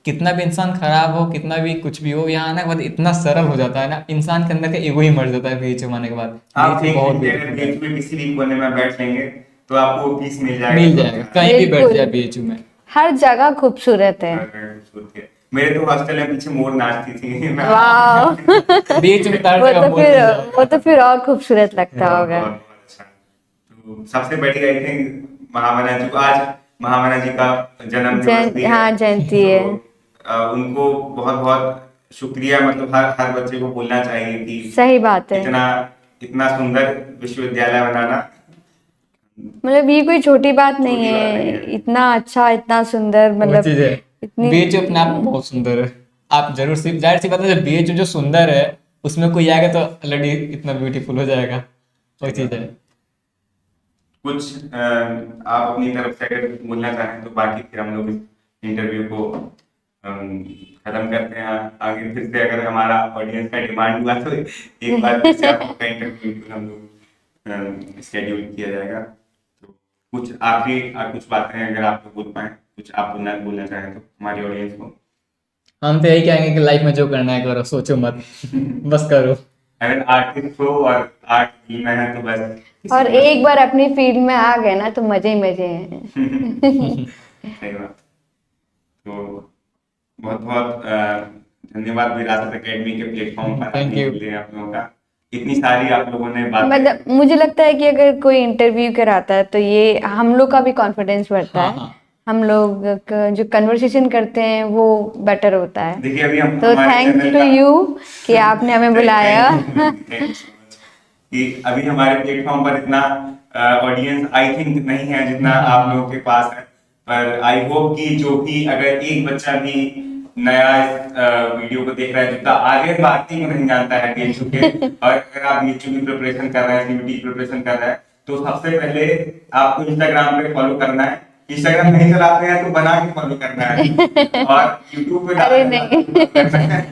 कितना भी इंसान खराब हो, कितना भी कुछ भी हो, यहाँ आने के बाद इतना सरल हो जाता है ना, इंसान के अंदर का ईगो ही मर जाता है बीएचयू में आने के बाद। आप बीएचयू एक बहुत घंटे अगर ब्यूटीफुल है, बीएचयू में किसी भी कोने में बैठ लेंगे तो आपको पीस मिल जाएगा मिल तो जाएगा, कहीं भी बैठ बिल्कुल, जाए बीएचयू में। हर जगह खूबसूरत है। खूबसूरत है। मेरे तो हॉस्टल में पीछे मोर नाचती थी मैं वाह बीच में तार वो जगह तो बोल फिर दिया जाए। वो तो फिर और खूबसूरत लगता बहुत होगा। बहुत बहुत अच्छा। तो सबसे बड़ी आई थिंक महामना जी को आज महामना जी का जन्म दिवस भी है, हाँ जयंती तो है। उनको बहुत बहुत शुक्रिया, मतलब हर हर बच्चे को बोलना चाहिए कि सही बात है। इतना इतना सुंदर विश्वविद्यालय बनाना मतलब ये कोई छोटी बात नहीं छोटी बात नहीं है, है। इतना अच्छा इतना सुंदर, वो मतलब चीज है, इतनी बीच अपने आप में बहुत सुंदर है। आप जरूर सी जाहिर सी बात है, जब बीच जो सुंदर है उसमें कोई आएगा तो ऑलरेडी इतना ब्यूटीफुल हो जाएगा। वो चीज है। कुछ आप अपनी तरफ से अगर बोलना चाहें तो, बाकी फिर हम लोग इस इंटरव्यू को खत्म करते हैं। आगे फिर से अगर हमारा ऑडियंस का डिमांड हुआ तो एक बार फिर से आपका इंटरव्यू हम लोग स्केड्यूल किया जाएगा। तो कुछ आखिरी कुछ बातें अगर आप लोग बोल पाए, कुछ आप बोलना चाहें तो हमारी ऑडियंस को। हम तो यही कहेंगे कि लाइफ में जो करना है करो, सोचो मत, बस करो। अगर आर्टिस्ट हो और आर्ट फील्ड में है तो बस और किसी एक बार अपनी फील्ड में आ गए ना तो मजे ही मजे हैं। सही बात। तो बहुत बहुत धन्यवाद विरासत एकेडमी के प्लेटफॉर्म पर थैंक आने यू। के लिए आप लोगों का। इतनी सारी आप लोगों ने बातें, मतलब मुझे लगता है कि अगर कोई इंटरव्यू कराता है तो ये हम लोग का भी कॉन्फिडेंस बढ़ता हाँ है। हाँ हम लोग जो कन्वर्सेशन करते हैं वो बेटर होता है। देखिए अभी हम तो हमारे थैंक्स चैनल टू का यू कि आपने हमें बुलाया। थैंक यू सो मच कि अभी हमारे प्लेटफॉर्म पर इतना ऑडियंस आई थिंक नहीं है जितना आप लोगों के पास है। पर आई होप कि जो भी अगर एक बच्चा भी नया इस वीडियो को देख रहा है, जितना आर्यन भारती को नहीं जानता है बीएचयू के, और अगर आप बीएचयू की प्रिपरेशन कर रहे हैं, सीयूटी की प्रिपरेशन कर रहे हैं, तो सबसे पहले आपको इंस्टाग्राम पे फॉलो करना है। इंस्टाग्राम नहीं चलाते हैं तो बना के फॉलो करना है, और यूट्यूब पे अरे डालना नहीं। follow करना है।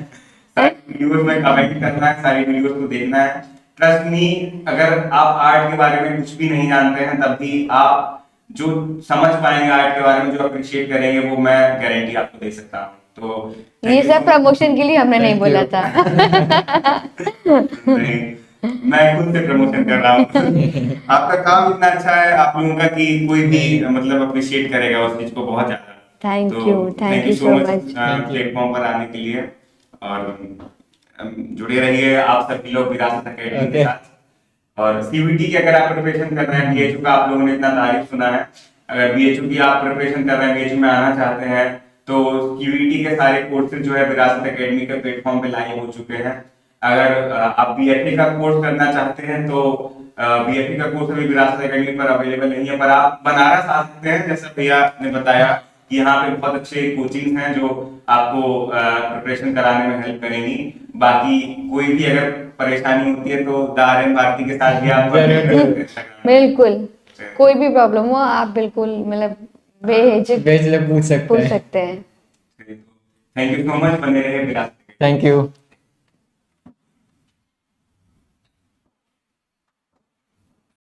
सारी वीडियोस में कमेंट करना है, सारी वीडियोस को देखना है। ट्रस्ट मी, अगर आप आर्ट के बारे में कुछ भी नहीं जानते हैं तब भी आप जो समझ पाएंगे आर्ट के बारे में, जो अप्रिशिएट करेंगे, वो मैं गारंटी आपको दे सकता हूँ। तो ये thank you सब so much। प्रमोशन के लिए हमने नहीं Thank बोला you। था। नहीं, मैं खुद से प्रमोशन कर रहा हूँ। आपका काम इतना अच्छा है आप लोगों का कि कोई भी मतलब अप्रिशिएट करेगा उस चीज को बहुत ज्यादा। थैंक तो you thank you so so much much। Thank you। Platform पर आने के लिए, और जुड़े रहिए आप सभी लोग विरासत एकेडमी के ओके। साथ। और सीयूटी की अगर आप प्रिपरेशन कर रहे हैं, बीएचयू का आप लोगों ने इतना तारीफ सुना है, अगर बीएचयू की आप प्रिपरेशन कर रहे हैं, बीएचयू में आना चाहते हैं, तो सीयूटी के सारे कोर्सेज जो है विरासत एकेडमी के प्लेटफॉर्म पे लाइव हो चुके हैं। अगर आप बीएफए का कोर्स करना चाहते हैं तो बीएफए का कोर्स अभी विरासत एकेडमी पर अवेलेबल नहीं है, पर आप बनारस आ सकते हैं, जैसा भैया ने बताया कि यहाँ पे बहुत अच्छे कोचिंग हैं जो आपको प्रिपरेशन कराने में हेल्प करेंगी। बाकी कोई भी अगर परेशानी होती है तो दारेन भारती के साथ भी आप जरूर जरूर। बिल्कुल, कोई भी प्रॉब्लम हो आप बिल्कुल मतलब बेहिचक भेज ले, पूछ सकते पूछ हैं। सकते हैं। थैंक यू सो मच, बने रहे विरासत। Thank you.